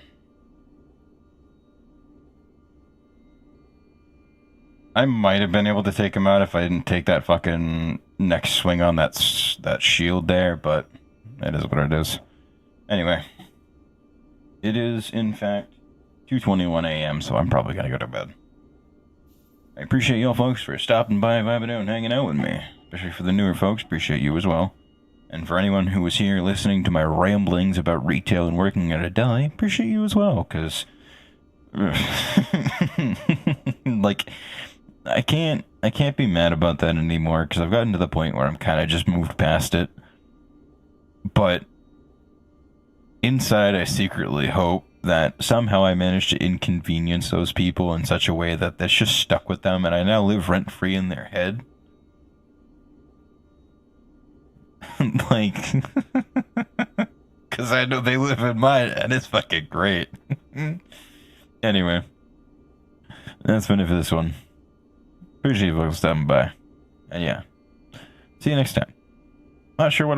I might have been able to take him out if I didn't take that fucking next swing on that shield there, but it is what it is. Anyway. It is, in fact, 2:21 a.m., so I'm probably gonna go to bed. I appreciate y'all folks for stopping by, vibing out, and hanging out with me. Especially for the newer folks, appreciate you as well. And for anyone who was here listening to my ramblings about retail and working at a deli, appreciate you as well, because... like... I can't be mad about that anymore, because I've gotten to the point where I'm kind of just moved past it. But inside, I secretly hope that somehow I managed to inconvenience those people in such a way that that's just stuck with them, and I now live rent-free in their head. Like, because I know they live in mine, and it's fucking great. Anyway, that's been it for this one. Appreciate you folks stopping by. And yeah, see you next time. Not sure what I'm